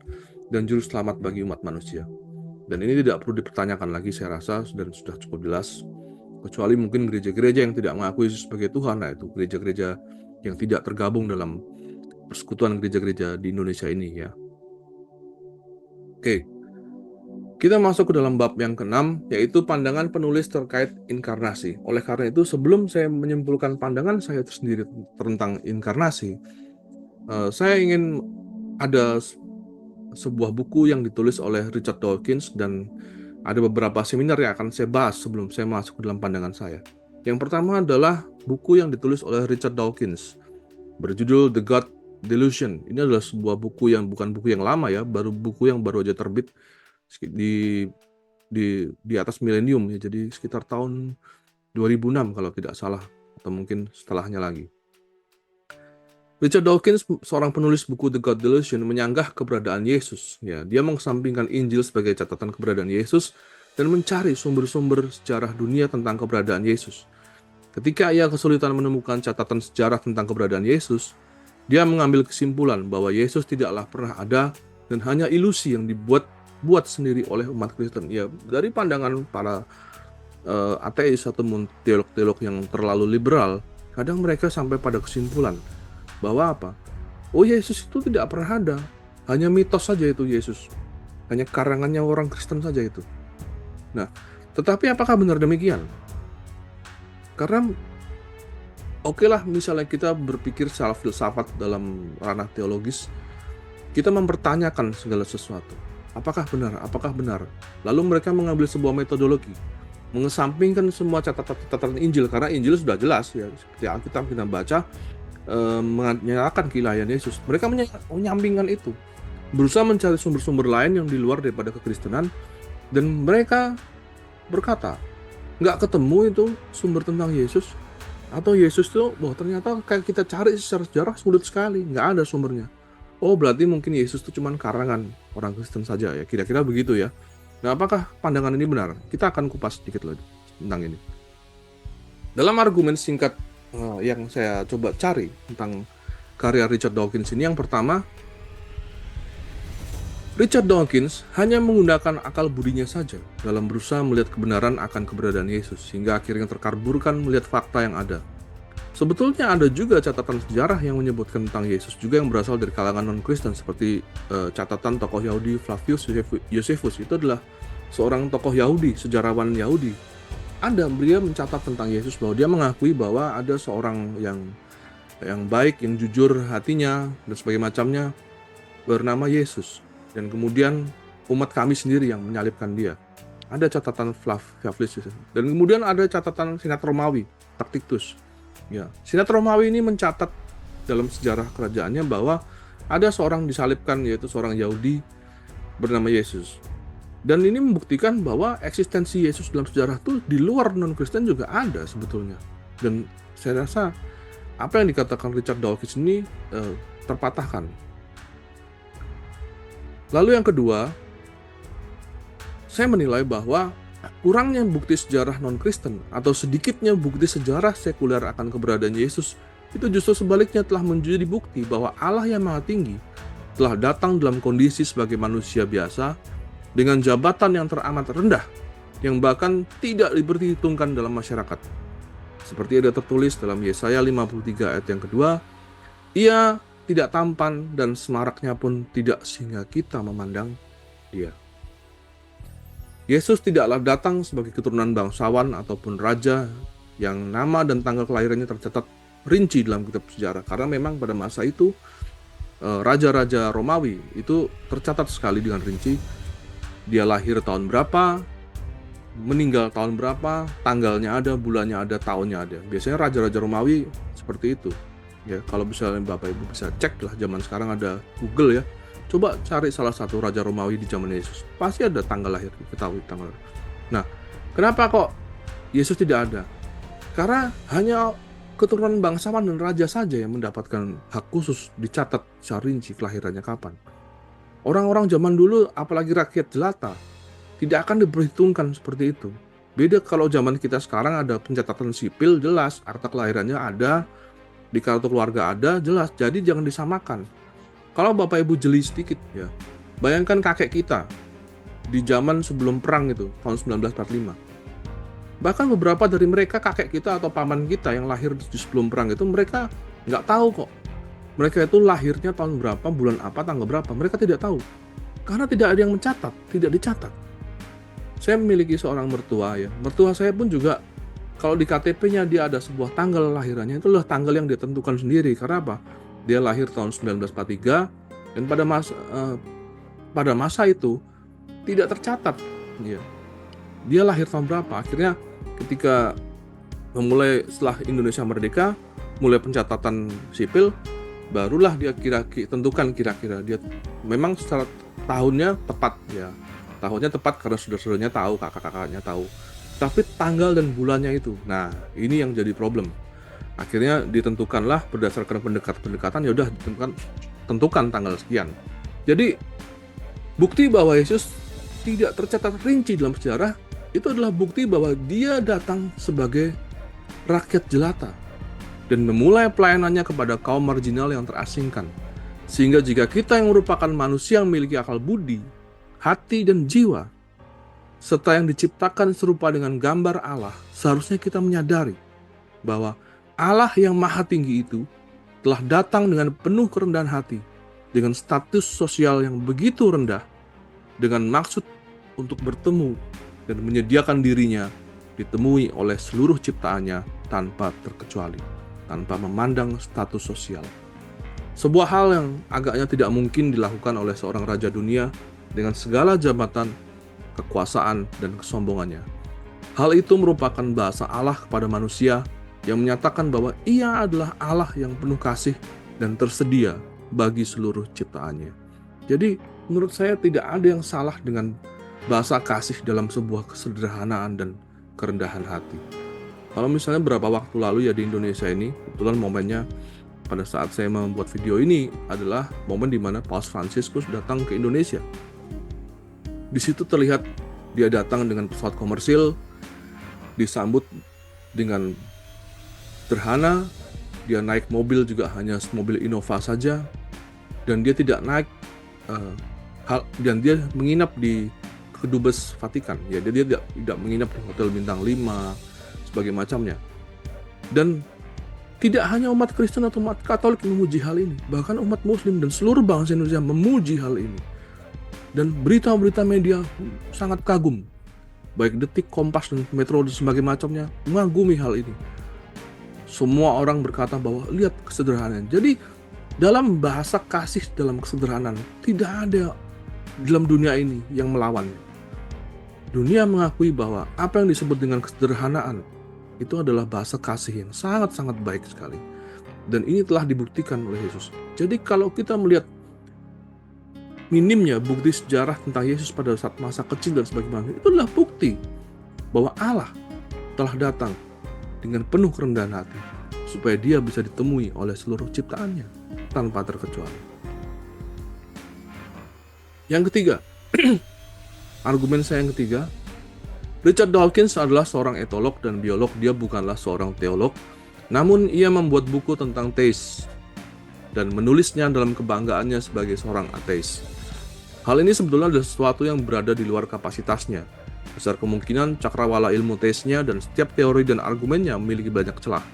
dan juru selamat bagi umat manusia. Dan ini tidak perlu dipertanyakan lagi saya rasa, dan sudah cukup jelas. Kecuali mungkin gereja-gereja yang tidak mengakui Yesus sebagai Tuhan, nah itu gereja-gereja yang tidak tergabung dalam persekutuan gereja-gereja di Indonesia ini, ya. Oke, kita masuk ke dalam bab yang ke-6, yaitu pandangan penulis terkait inkarnasi. Oleh karena itu, sebelum saya menyimpulkan pandangan saya sendiri tentang inkarnasi, saya ingin ada sebuah buku yang ditulis oleh Richard Dawkins, dan ada beberapa seminar yang akan saya bahas sebelum saya masuk ke dalam pandangan saya. Yang pertama adalah buku yang ditulis oleh Richard Dawkins, berjudul The God Delusion. Ini adalah sebuah buku yang bukan buku yang lama ya, buku yang baru aja terbit di atas milenium ya, jadi sekitar tahun 2006 kalau tidak salah, atau mungkin setelahnya lagi. Richard Dawkins, seorang penulis buku The God Delusion, menyanggah keberadaan Yesus. Ya, dia mengesampingkan Injil sebagai catatan keberadaan Yesus dan mencari sumber-sumber sejarah dunia tentang keberadaan Yesus. Ketika ia kesulitan menemukan catatan sejarah tentang keberadaan Yesus, dia mengambil kesimpulan bahwa Yesus tidaklah pernah ada dan hanya ilusi yang dibuat sendiri oleh umat Kristen. Ya, dari pandangan para ateis atau teolog-teolog yang terlalu liberal, kadang mereka sampai pada kesimpulan bahwa apa? Oh, Yesus itu tidak pernah ada, hanya mitos saja itu Yesus, hanya karangannya orang Kristen saja itu. Nah, tetapi apakah benar demikian? Karena okelah, misalnya kita berpikir secara filsafat dalam ranah teologis, kita mempertanyakan segala sesuatu. Apakah benar? Lalu mereka mengambil sebuah metodologi, mengesampingkan semua catatan Injil, karena Injil sudah jelas ya, seperti Alkitab kita baca, menyatakan keilahian Yesus. Mereka menyampingkan itu, berusaha mencari sumber-sumber lain yang di luar daripada kekristenan, dan mereka berkata, nggak ketemu itu sumber tentang Yesus, atau Yesus itu, ternyata kayak kita cari secara sejarah sulit sekali, nggak ada sumbernya. Oh, berarti mungkin Yesus itu cuma karangan orang Kristen saja ya, kira-kira begitu ya. Nah, apakah pandangan ini benar? Kita akan kupas sedikit lagi tentang ini. Dalam argumen singkat yang saya coba cari tentang karya Richard Dawkins ini, yang pertama, Richard Dawkins hanya menggunakan akal budinya saja dalam berusaha melihat kebenaran akan keberadaan Yesus, sehingga akhirnya terkaburkan melihat fakta yang ada. Sebetulnya ada juga catatan sejarah yang menyebutkan tentang Yesus juga yang berasal dari kalangan non-Kristen, seperti catatan tokoh Yahudi Flavius Josephus. Itu adalah seorang tokoh Yahudi, sejarawan Yahudi. Dia mencatat tentang Yesus bahwa dia mengakui bahwa ada seorang yang baik, yang jujur hatinya dan sebagainya macamnya, bernama Yesus. Dan kemudian umat kami sendiri yang menyalibkan dia. Ada catatan Flavius. Dan kemudian ada catatan Senat Romawi, Tacitus. Ya, Senat Romawi ini mencatat dalam sejarah kerajaannya bahwa ada seorang disalibkan, yaitu seorang Yahudi bernama Yesus. Dan ini membuktikan bahwa eksistensi Yesus dalam sejarah itu di luar non-Kristen juga ada sebetulnya. Dan saya rasa apa yang dikatakan Richard Dawkins ini terpatahkan. Lalu yang kedua, Saya menilai bahwa kurangnya bukti sejarah non-Kristen atau sedikitnya bukti sejarah sekuler akan keberadaan Yesus itu justru sebaliknya telah menjadi bukti bahwa Allah yang Maha Tinggi telah datang dalam kondisi sebagai manusia biasa dengan jabatan yang teramat rendah yang bahkan tidak diperhitungkan dalam masyarakat. Seperti ada tertulis dalam Yesaya 53 ayat yang kedua, Ia tidak tampan dan semaraknya pun tidak sehingga kita memandang Dia. Yesus tidaklah datang sebagai keturunan bangsawan ataupun raja yang nama dan tanggal kelahirannya tercatat rinci dalam kitab sejarah. Karena memang pada masa itu raja-raja Romawi itu tercatat sekali dengan rinci. Dia lahir tahun berapa, meninggal tahun berapa, tanggalnya ada, bulannya ada, tahunnya ada. Biasanya raja-raja Romawi seperti itu. Ya, kalau misalnya Bapak Ibu bisa cek lah, zaman sekarang ada Google ya. Coba cari salah satu raja Romawi di zaman Yesus. Pasti ada tanggal lahir, ketahui tanggal lahir. Nah, kenapa kok Yesus tidak ada? Karena hanya keturunan bangsawan dan raja saja yang mendapatkan hak khusus dicatat secara rinci kelahirannya kapan. Orang-orang zaman dulu, apalagi rakyat jelata, tidak akan diperhitungkan seperti itu. Beda kalau zaman kita sekarang ada pencatatan sipil jelas, akta kelahirannya ada, di kartu keluarga ada, jelas. Jadi jangan disamakan. Kalau Bapak Ibu jeli sedikit ya, bayangkan kakek kita di zaman sebelum perang itu, tahun 1945. Bahkan beberapa dari mereka, kakek kita atau paman kita yang lahir di sebelum perang itu, mereka nggak tahu kok. Mereka itu lahirnya tahun berapa, bulan apa, tanggal berapa. Mereka tidak tahu. Karena tidak ada yang mencatat, tidak dicatat. Saya memiliki seorang mertua ya. Mertua saya pun juga, kalau di KTP-nya dia ada sebuah tanggal lahirannya, itulah tanggal yang dia tentukan sendiri. Karena apa? Dia lahir tahun 1943, dan pada masa itu tidak tercatat. Ya. Dia lahir tahun berapa? Akhirnya ketika memulai setelah Indonesia merdeka, mulai pencatatan sipil, barulah dia tentukan kira-kira dia memang secara tahunnya tepat ya. Tahunnya tepat karena saudara-saudaranya tahu, kakak-kakaknya tahu. Tapi tanggal dan bulannya itu. Nah, ini yang jadi problem. Akhirnya ditentukanlah berdasarkan pendekatan ya udah tentukan tanggal sekian. Jadi bukti bahwa Yesus tidak tercatat rinci dalam sejarah itu adalah bukti bahwa dia datang sebagai rakyat jelata dan memulai pelayanannya kepada kaum marginal yang terasingkan. Sehingga jika kita yang merupakan manusia yang memiliki akal budi, hati dan jiwa, serta yang diciptakan serupa dengan gambar Allah, seharusnya kita menyadari bahwa Allah yang maha tinggi itu telah datang dengan penuh kerendahan hati, dengan status sosial yang begitu rendah, dengan maksud untuk bertemu dan menyediakan dirinya ditemui oleh seluruh ciptaannya tanpa terkecuali, tanpa memandang status sosial. Sebuah hal yang agaknya tidak mungkin dilakukan oleh seorang raja dunia dengan segala jabatan, kekuasaan, dan kesombongannya. Hal itu merupakan bahasa Allah kepada manusia yang menyatakan bahwa Ia adalah Allah yang penuh kasih dan tersedia bagi seluruh ciptaannya. Jadi, menurut saya tidak ada yang salah dengan bahasa kasih dalam sebuah kesederhanaan dan kerendahan hati. Kalau misalnya beberapa waktu lalu ya di Indonesia ini, kebetulan momennya pada saat saya membuat video ini adalah momen di mana Paus Fransiskus datang ke Indonesia. Di situ terlihat dia datang dengan pesawat komersil, disambut dengan sederhana, dia naik mobil juga hanya mobil Innova saja, dan dia tidak naik dan dia menginap di Kedubes Vatikan. Ya, dia tidak menginap di hotel bintang 5 sebagai macamnya. Dan tidak hanya umat Kristen atau umat Katolik memuji hal ini, bahkan umat Muslim dan seluruh bangsa Indonesia memuji hal ini. Dan berita-berita media sangat kagum. Baik Detik, Kompas, dan Metro dan sebagainya macamnya mengagumi hal ini. Semua orang berkata bahwa lihat kesederhanaan. Jadi dalam bahasa kasih dalam kesederhanaan tidak ada dalam dunia ini yang melawan. Dunia mengakui bahwa apa yang disebut dengan kesederhanaan itu adalah bahasa kasih yang sangat-sangat baik sekali. Dan ini telah dibuktikan oleh Yesus. Jadi kalau kita melihat minimnya bukti sejarah tentang Yesus pada saat masa kecil dan sebagainya, itu adalah bukti bahwa Allah telah datang dengan penuh kerendahan hati supaya dia bisa ditemui oleh seluruh ciptaannya tanpa terkecuali. Yang ketiga, Argumen saya yang ketiga, Richard Dawkins adalah seorang etolog dan biolog. Dia bukanlah seorang teolog, namun ia membuat buku tentang teis dan menulisnya dalam kebanggaannya sebagai seorang ateis. Hal ini sebetulnya adalah sesuatu yang berada di luar kapasitasnya. Besar kemungkinan cakrawala ilmu teisnya dan setiap teori dan argumennya memiliki banyak celah.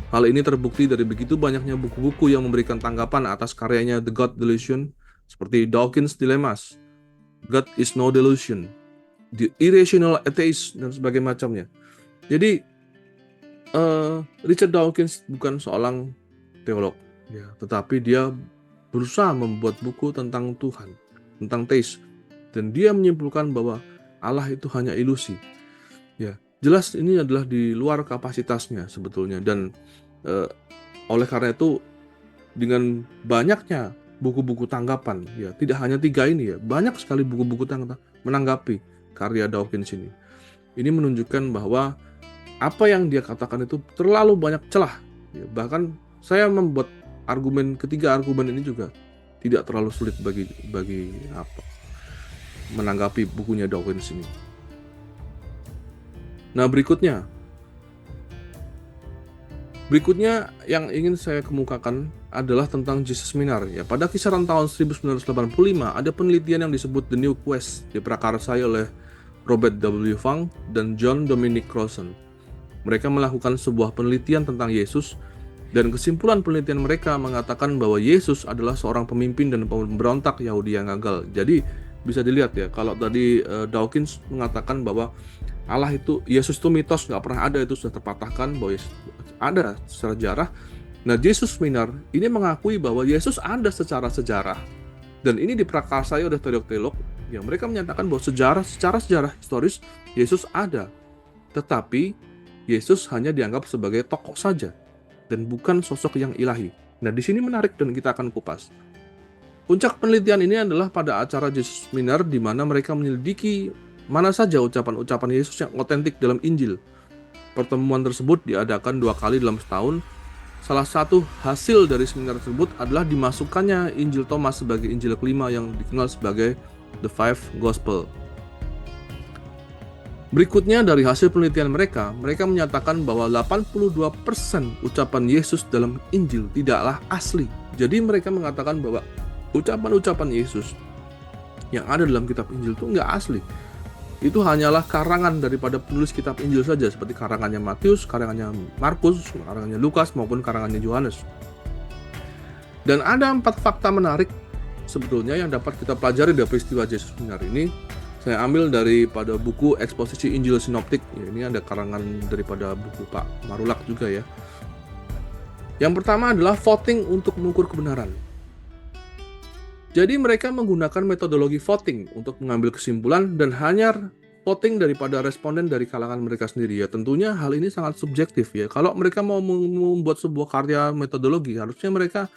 Hal ini terbukti dari begitu banyaknya buku-buku yang memberikan tanggapan atas karyanya The God Delusion, seperti Dawkins' Dilemmas, God is no delusion, The Irrational Atheist, dan sebagainya macamnya. Jadi, Richard Dawkins bukan seorang teolog, ya, tetapi dia berusaha membuat buku tentang Tuhan, tentang teis, dan dia menyimpulkan bahwa Allah itu hanya ilusi. Ya, jelas ini adalah di luar kapasitasnya sebetulnya, dan oleh karena itu dengan banyaknya buku-buku tanggapan, ya tidak hanya 3 ini, ya banyak sekali buku-buku tanggapan menanggapi karya Dawkins ini. Ini menunjukkan bahwa apa yang dia katakan itu terlalu banyak celah. Ya, bahkan saya membuat ketiga argumen ini juga tidak terlalu sulit bagi menanggapi bukunya Dawkins ini. Nah, berikutnya yang ingin saya kemukakan adalah tentang Jesus Minor. Ya, pada kisaran tahun 1985 ada penelitian yang disebut The New Quest, diprakarsai oleh Robert W. Funk dan John Dominic Crossan. Mereka melakukan sebuah penelitian tentang Yesus, dan kesimpulan penelitian mereka mengatakan bahwa Yesus adalah seorang pemimpin dan pemberontak Yahudi yang gagal. Jadi bisa dilihat ya, kalau tadi Dawkins mengatakan bahwa Yesus itu mitos, nggak pernah ada, itu sudah terpatahkan, bahwa Yesus ada secara sejarah. Nah, Jesus Minor ini mengakui bahwa Yesus ada secara sejarah, dan ini diprakarsai oleh teolog-teolog yang mereka menyatakan bahwa secara sejarah historis Yesus ada, tetapi Yesus hanya dianggap sebagai tokoh saja dan bukan sosok yang ilahi. Nah, di sini menarik dan kita akan kupas. Puncak penelitian ini adalah pada acara Jesus Minor, di mana mereka menyelidiki mana saja ucapan-ucapan Yesus yang otentik dalam Injil. Pertemuan tersebut diadakan 2 kali dalam setahun. Salah satu hasil dari seminar tersebut adalah dimasukkannya Injil Thomas sebagai Injil kelima yang dikenal sebagai The Five Gospel. Berikutnya dari hasil penelitian mereka menyatakan bahwa 82% ucapan Yesus dalam Injil tidaklah asli. Jadi mereka mengatakan bahwa ucapan-ucapan Yesus yang ada dalam kitab Injil itu nggak asli. Itu hanyalah karangan daripada penulis kitab Injil saja, seperti karangannya Matius, karangannya Markus, karangannya Lukas, maupun karangannya Yohanes. Dan ada 4 fakta menarik sebetulnya yang dapat kita pelajari dari peristiwa Jesus Minor ini. Saya ambil daripada buku Eksposisi Injil Sinoptik. Ya, ini ada karangan daripada buku Pak Marulak juga ya. Yang pertama adalah voting untuk mengukur kebenaran. Jadi mereka menggunakan metodologi voting untuk mengambil kesimpulan, dan hanya voting daripada responden dari kalangan mereka sendiri. Ya, tentunya hal ini sangat subjektif ya. Kalau mereka mau membuat sebuah karya metodologi, harusnya mereka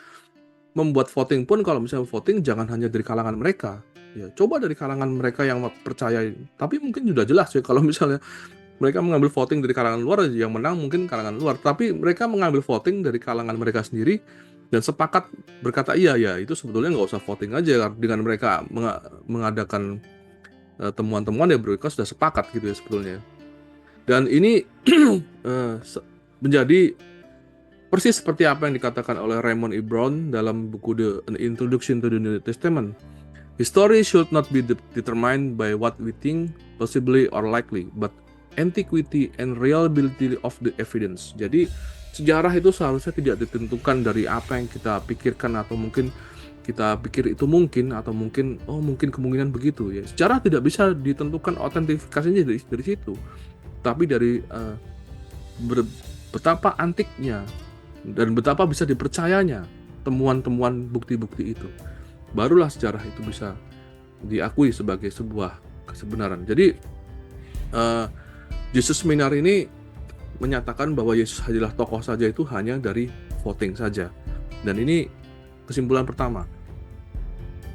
membuat voting pun, kalau misalnya voting, jangan hanya dari kalangan mereka. Ya, coba dari kalangan mereka yang percaya. Tapi mungkin sudah jelas ya, kalau misalnya mereka mengambil voting dari kalangan luar, yang menang mungkin kalangan luar. Tapi mereka mengambil voting dari kalangan mereka sendiri dan sepakat berkata iya, itu sebetulnya nggak usah voting aja. Dengan mereka mengadakan temuan-temuan, ya mereka sudah sepakat gitu ya sebetulnya. Dan ini menjadi persis seperti apa yang dikatakan oleh Raymond E. Brown dalam buku The Introduction to the New Testament. History should not be determined by what we think possibly or likely, but antiquity and reliability of the evidence. Jadi sejarah itu seharusnya tidak ditentukan dari apa yang kita pikirkan, atau mungkin kita pikir itu mungkin, atau mungkin mungkin kemungkinan begitu ya. Sejarah tidak bisa ditentukan otentifikasinya dari situ, tapi dari betapa antiknya dan betapa bisa dipercayanya temuan-temuan bukti-bukti itu. Barulah sejarah itu bisa diakui sebagai sebuah kebenaran. Jadi Jesus Minor ini menyatakan bahwa Yesus adalah tokoh saja itu hanya dari voting saja. Dan ini kesimpulan pertama.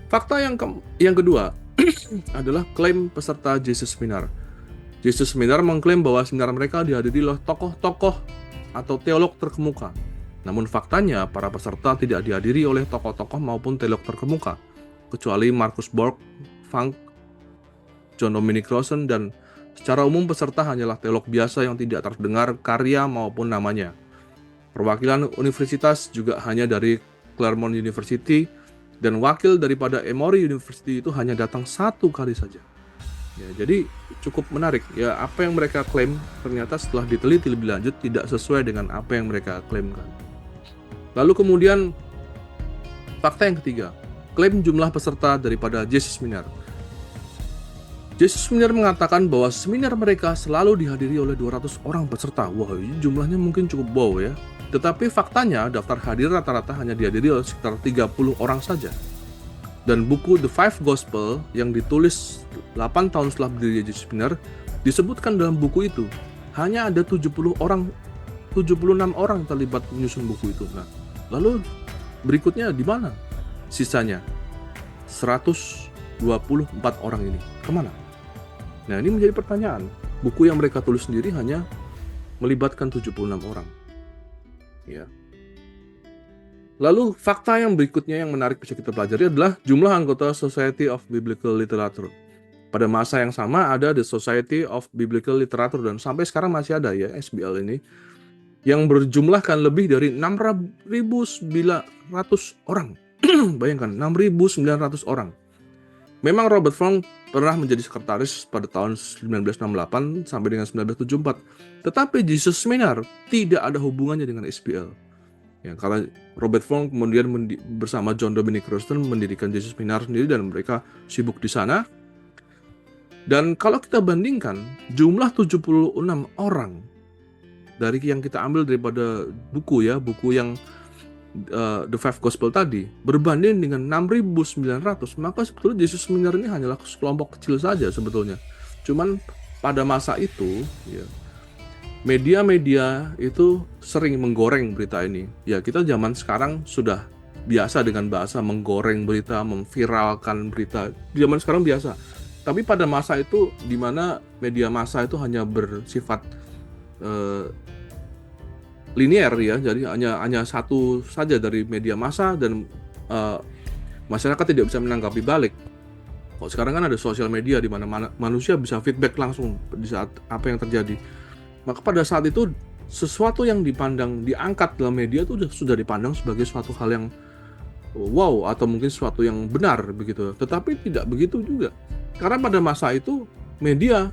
Fakta yang kedua adalah klaim peserta Jesus Minor. Jesus Minor mengklaim bahwa seminar mereka dihadiri oleh tokoh-tokoh atau teolog terkemuka. Namun faktanya para peserta tidak dihadiri oleh tokoh-tokoh maupun teolog terkemuka, kecuali Marcus Borg, Funk, John Dominic Crossan, dan secara umum peserta hanyalah teolog biasa yang tidak terdengar karya maupun namanya. Perwakilan universitas juga hanya dari Claremont University, dan wakil daripada Emory University itu hanya datang 1 kali saja. Ya, jadi cukup menarik ya, apa yang mereka klaim ternyata setelah diteliti lebih lanjut tidak sesuai dengan apa yang mereka klaimkan. Lalu kemudian fakta yang ketiga, klaim jumlah peserta daripada Jesus Seminar. Jesus Seminar mengatakan bahwa seminar mereka selalu dihadiri oleh 200 orang peserta. Wah, ini jumlahnya mungkin cukup wow ya. Tetapi faktanya daftar hadir rata-rata hanya dihadiri oleh sekitar 30 orang saja. Dan buku The Five Gospel yang ditulis 8 tahun setelah berdiri Jesus Seminar, disebutkan dalam buku itu hanya ada 76 orang terlibat menyusun buku itu. Nah, lalu berikutnya di mana sisanya 124 orang ini? Kemana? Nah, ini menjadi pertanyaan. Buku yang mereka tulis sendiri hanya melibatkan 76 orang. Ya. Lalu fakta yang berikutnya yang menarik bisa kita pelajari adalah jumlah anggota Society of Biblical Literature. Pada masa yang sama ada The Society of Biblical Literature, dan sampai sekarang masih ada ya SBL ini, yang berjumlahkan lebih dari 6.900 orang. Bayangkan, 6.900 orang. Memang Robert Fong pernah menjadi sekretaris pada tahun 1968 sampai dengan 1974. Tetapi Jesus Seminar tidak ada hubungannya dengan SBL. Ya, karena Robert Fong kemudian bersama John Dominic Crossan mendirikan Jesus Seminar sendiri, dan mereka sibuk di sana. Dan kalau kita bandingkan jumlah 76 orang dari yang kita ambil daripada buku yang The Five Gospel tadi berbanding dengan 6.900, maka sebetulnya Jesus Seminar ini hanyalah kelompok kecil saja sebetulnya. Cuman pada masa itu ya, media-media itu sering menggoreng berita ini. Ya, kita zaman sekarang sudah biasa dengan bahasa menggoreng berita, memviralkan berita. Zaman sekarang biasa. Tapi pada masa itu, di mana media massa itu hanya bersifat linear ya, jadi hanya satu saja dari media massa, dan masyarakat tidak bisa menanggapi balik. Kalau sekarang kan ada sosial media di mana manusia bisa feedback langsung di saat apa yang terjadi. Maka pada saat itu sesuatu yang diangkat dalam media itu sudah dipandang sebagai suatu hal yang wow, atau mungkin sesuatu yang benar begitu. Tetapi tidak begitu juga. Karena pada masa itu media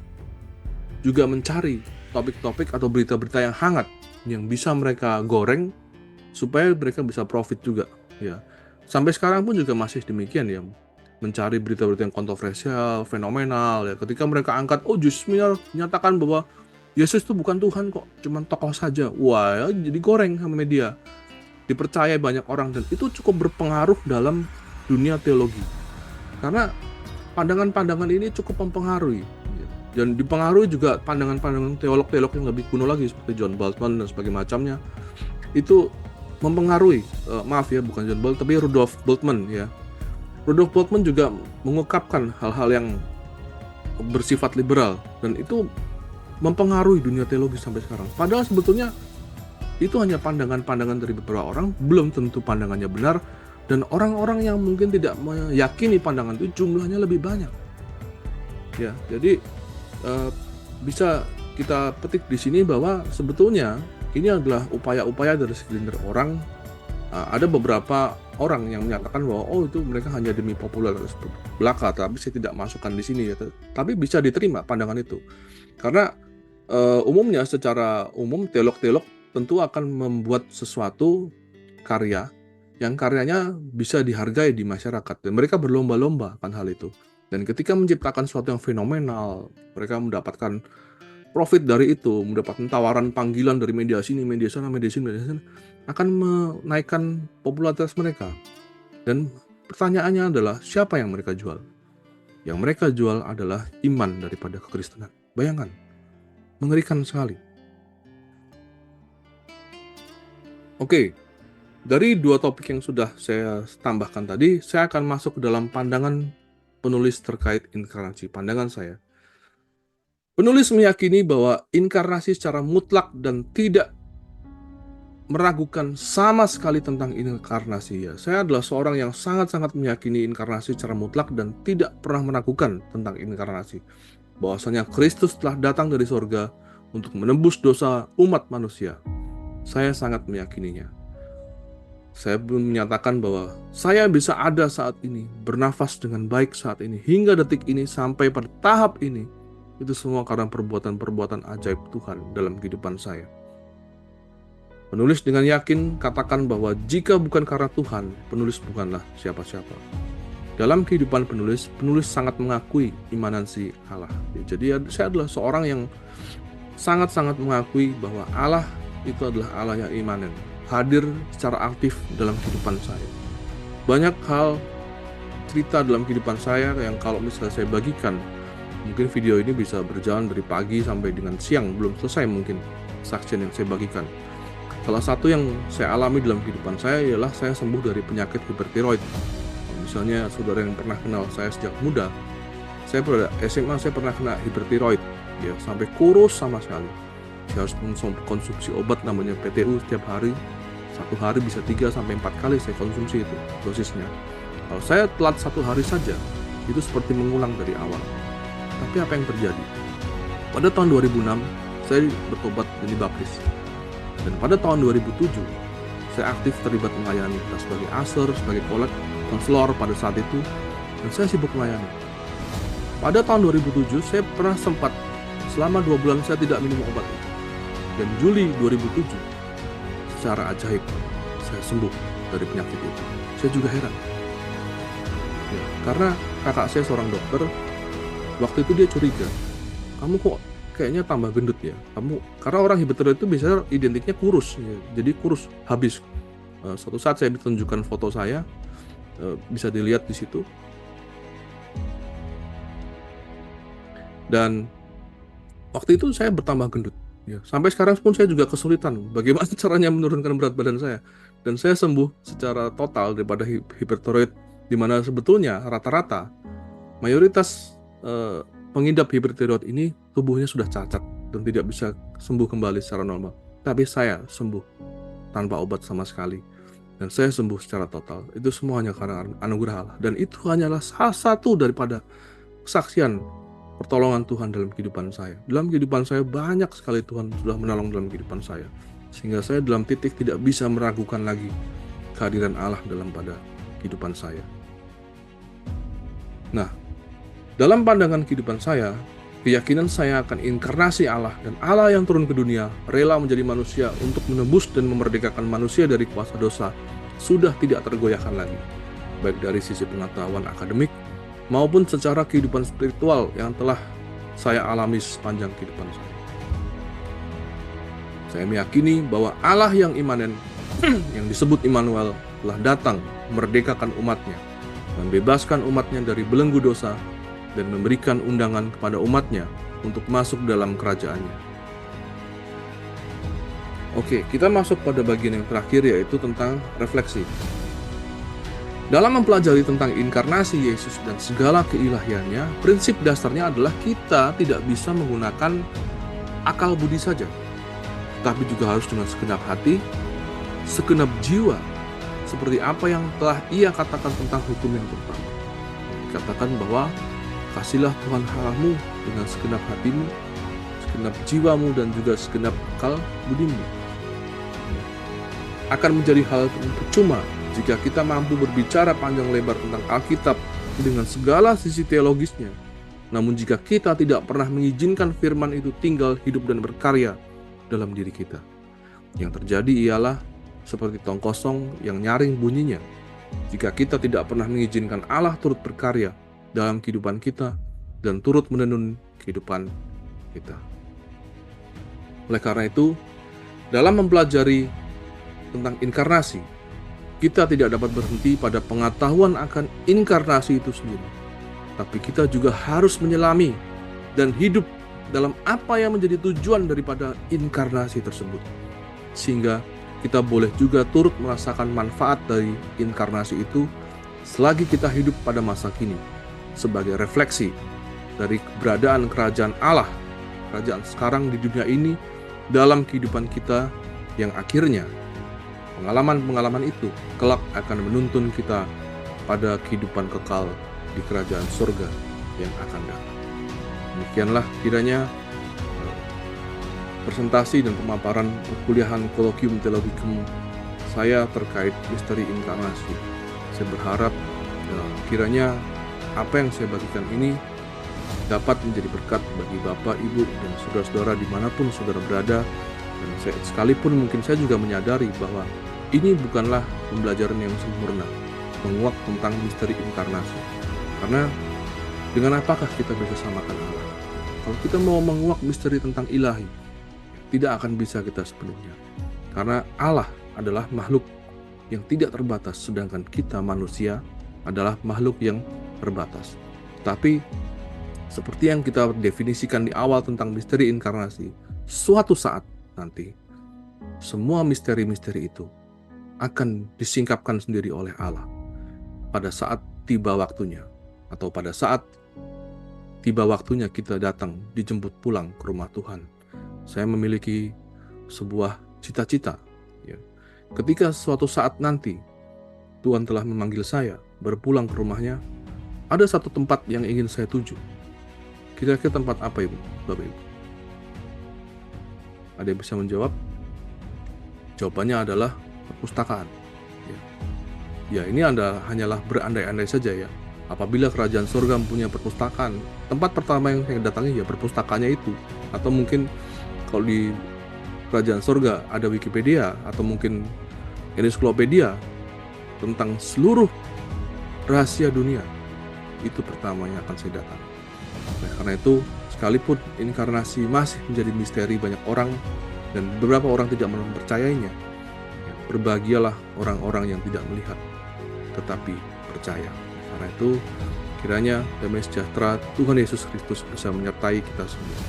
juga mencari topik-topik atau berita-berita yang hangat yang bisa mereka goreng supaya mereka bisa profit juga ya. Sampai sekarang pun juga masih demikian ya. Mencari berita-berita yang kontroversial, fenomenal ya. Ketika mereka angkat, Jesus Seminar nyatakan bahwa Yesus itu bukan Tuhan kok, cuma tokoh saja. Wah, ya, jadi goreng sama media. Dipercaya banyak orang, dan itu cukup berpengaruh dalam dunia teologi. Karena pandangan-pandangan ini cukup mempengaruhi. Dan dipengaruhi juga pandangan-pandangan teolog-teolog yang lebih kuno lagi, seperti John Bultmann dan sebagainya macamnya. Itu mempengaruhi, maaf ya, bukan John Bultmann, tapi Rudolf Bultmann ya. Rudolf Bultmann juga mengungkapkan hal-hal yang bersifat liberal, dan itu mempengaruhi dunia teologi sampai sekarang. Padahal sebetulnya itu hanya pandangan-pandangan dari beberapa orang, belum tentu pandangannya benar, dan orang-orang yang mungkin tidak meyakini pandangan itu jumlahnya lebih banyak. Ya, jadi bisa kita petik di sini bahwa sebetulnya ini adalah upaya-upaya dari segelintir orang. Ada beberapa orang yang menyatakan bahwa itu mereka hanya demi popularitas belaka, tapi saya tidak masukkan di sini ya. Tapi bisa diterima pandangan itu. Karena umumnya secara umum teolog-teolog tentu akan membuat sesuatu karya yang karyanya bisa dihargai di masyarakat, dan mereka berlomba-lomba akan hal itu. Dan ketika menciptakan sesuatu yang fenomenal, mereka mendapatkan profit dari itu, mendapatkan tawaran panggilan dari media sini, media sana, akan menaikkan popularitas mereka. Dan pertanyaannya adalah, siapa yang mereka jual? Yang mereka jual adalah iman daripada kekristenan. Bayangkan, mengerikan sekali. Oke, dari dua topik yang sudah saya tambahkan tadi, saya akan masuk ke dalam pandangan penulis terkait inkarnasi. Pandangan saya, penulis meyakini bahwa inkarnasi secara mutlak dan tidak meragukan sama sekali tentang inkarnasi ya. Saya adalah seorang yang sangat-sangat meyakini inkarnasi secara mutlak dan tidak pernah meragukan tentang inkarnasi. Bahwasanya Kristus telah datang dari sorga untuk menebus dosa umat manusia. Saya sangat meyakininya. Saya belum menyatakan bahwa saya bisa ada saat ini, bernafas dengan baik saat ini, hingga detik ini sampai pada tahap ini. Itu semua karena perbuatan-perbuatan ajaib Tuhan dalam kehidupan saya. Penulis dengan yakin katakan bahwa jika bukan karena Tuhan, penulis bukanlah siapa-siapa. Dalam kehidupan penulis sangat mengakui imanansi Allah. Jadi saya adalah seorang yang sangat-sangat mengakui bahwa Allah itu adalah Allah yang imanen, hadir secara aktif dalam kehidupan saya. Banyak hal cerita dalam kehidupan saya yang kalau misalnya saya bagikan, mungkin video ini bisa berjalan dari pagi sampai dengan siang, belum selesai mungkin kesaksian yang saya bagikan. Salah satu yang saya alami dalam kehidupan saya ialah saya sembuh dari penyakit hipertiroid. Misalnya saudara yang pernah kenal saya sejak muda, saya pada SMA saya pernah kena hipertiroid, ya sampai kurus sama sekali. Saya harus konsumsi obat namanya PTU setiap hari. Satu hari bisa 3-4 kali saya konsumsi itu dosisnya. Kalau saya telat satu hari saja, itu seperti mengulang dari awal. Tapi apa yang terjadi? Pada tahun 2006, saya bertobat dan dibaptis. Dan pada tahun 2007, saya aktif terlibat melayani, sebagai aser, sebagai konselor pada saat itu, dan saya sibuk melayani. Pada tahun 2007, saya pernah sempat selama 2 bulan saya tidak minum obat itu. Dan Juli 2007, secara ajaib, saya sembuh dari penyakit itu. Saya juga heran. Ya, karena kakak saya seorang dokter, waktu itu dia curiga, kamu kok kayaknya tambah gendut ya. Karena orang hipertiroid itu biasanya identiknya kurus, ya. Jadi kurus habis. Suatu saat saya ditunjukkan foto saya, bisa dilihat di situ. Dan waktu itu saya bertambah gendut. Ya, sampai sekarang pun saya juga kesulitan bagaimana caranya menurunkan berat badan saya. Dan saya sembuh secara total daripada hipertiroid, di mana sebetulnya rata-rata mayoritas pengidap hipertiroid ini tubuhnya sudah cacat dan tidak bisa sembuh kembali secara normal. Tapi saya sembuh tanpa obat sama sekali. Dan saya sembuh secara total. Itu semua hanya karena anugerah Allah. Dan itu hanyalah salah satu daripada kesaksian pertolongan Tuhan dalam kehidupan saya. Dalam kehidupan saya banyak sekali Tuhan sudah menolong dalam kehidupan saya. Sehingga saya dalam titik tidak bisa meragukan lagi kehadiran Allah dalam pada kehidupan saya. Nah, dalam pandangan kehidupan saya, keyakinan saya akan inkarnasi Allah dan Allah yang turun ke dunia, rela menjadi manusia untuk menebus dan memerdekakan manusia dari kuasa dosa, sudah tidak tergoyahkan lagi, baik dari sisi pengetahuan akademik maupun secara kehidupan spiritual yang telah saya alami sepanjang kehidupan saya. Saya meyakini bahwa Allah yang imanen, yang disebut Immanuel, telah datang memerdekakan umatnya, membebaskan umatnya dari belenggu dosa, dan memberikan undangan kepada umatnya untuk masuk dalam kerajaannya. Oke, kita masuk pada bagian yang terakhir, yaitu tentang refleksi. Dalam mempelajari tentang inkarnasi Yesus dan segala keilahiannya, prinsip dasarnya adalah kita tidak bisa menggunakan akal budi saja, tapi juga harus dengan segenap hati, segenap jiwa, seperti apa yang telah Ia katakan tentang hukum yang pertama. Dikatakan bahwa kasihlah Tuhan Allahmu dengan segenap hatimu, segenap jiwamu, dan juga segenap akal budimu. Akan menjadi hal percuma jika kita mampu berbicara panjang lebar tentang Alkitab dengan segala sisi teologisnya, namun jika kita tidak pernah mengizinkan firman itu tinggal, hidup, dan berkarya dalam diri kita. Yang terjadi ialah seperti tong kosong yang nyaring bunyinya. Jika kita tidak pernah mengizinkan Allah turut berkarya dalam kehidupan kita dan turut menenun kehidupan kita. Oleh karena itu, dalam mempelajari tentang inkarnasi, kita tidak dapat berhenti pada pengetahuan akan inkarnasi itu sendiri, tapi kita juga harus menyelami dan hidup dalam apa yang menjadi tujuan daripada inkarnasi tersebut, sehingga kita boleh juga turut merasakan manfaat dari inkarnasi itu selagi kita hidup pada masa kini, sebagai refleksi dari keberadaan kerajaan Allah, kerajaan sekarang di dunia ini, dalam kehidupan kita yang akhirnya pengalaman-pengalaman itu kelak akan menuntun kita pada kehidupan kekal di kerajaan surga yang akan datang. Demikianlah kiranya presentasi dan pemaparan perkuliahan Colloquium Theologicum saya terkait misteri inkarnasi. Saya berharap kiranya apa yang saya bagikan ini dapat menjadi berkat bagi Bapak, Ibu, dan saudara-saudara dimanapun saudara berada. Dan sekalipun mungkin saya juga menyadari bahwa ini bukanlah pembelajaran yang sempurna, menguak tentang misteri inkarnasi. Karena dengan apakah kita bisa samakan Allah? Kalau kita mau menguak misteri tentang ilahi, tidak akan bisa kita sepenuhnya. Karena Allah adalah makhluk yang tidak terbatas, sedangkan kita manusia adalah makhluk yang terbatas. Tapi seperti yang kita definisikan di awal tentang misteri inkarnasi, suatu saat nanti semua misteri-misteri itu akan disingkapkan sendiri oleh Allah pada saat tiba waktunya, atau pada saat tiba waktunya kita datang dijemput pulang ke rumah Tuhan. Saya memiliki sebuah cita-cita, ya. Ketika suatu saat nanti Tuhan telah memanggil saya berpulang ke rumahnya, ada satu tempat yang ingin saya tuju. Kira-kira tempat apa, Ibu, Bapak Ibu? Ada yang bisa menjawab? Jawabannya adalah perpustakaan. Ya, ini hanyalah berandai-andai saja ya. Apabila kerajaan surga mempunyai perpustakaan, tempat pertama yang saya datangi ya perpustakaannya itu. Atau mungkin kalau di kerajaan surga ada Wikipedia atau mungkin ensiklopedia tentang seluruh rahasia dunia, itu pertama yang akan saya datang. Nah, karena itu sekalipun inkarnasi masih menjadi misteri banyak orang dan beberapa orang tidak mempercayainya, berbahagialah orang-orang yang tidak melihat tetapi percaya. Karena itu kiranya damai sejahtera Tuhan Yesus Kristus bisa menyertai kita semua.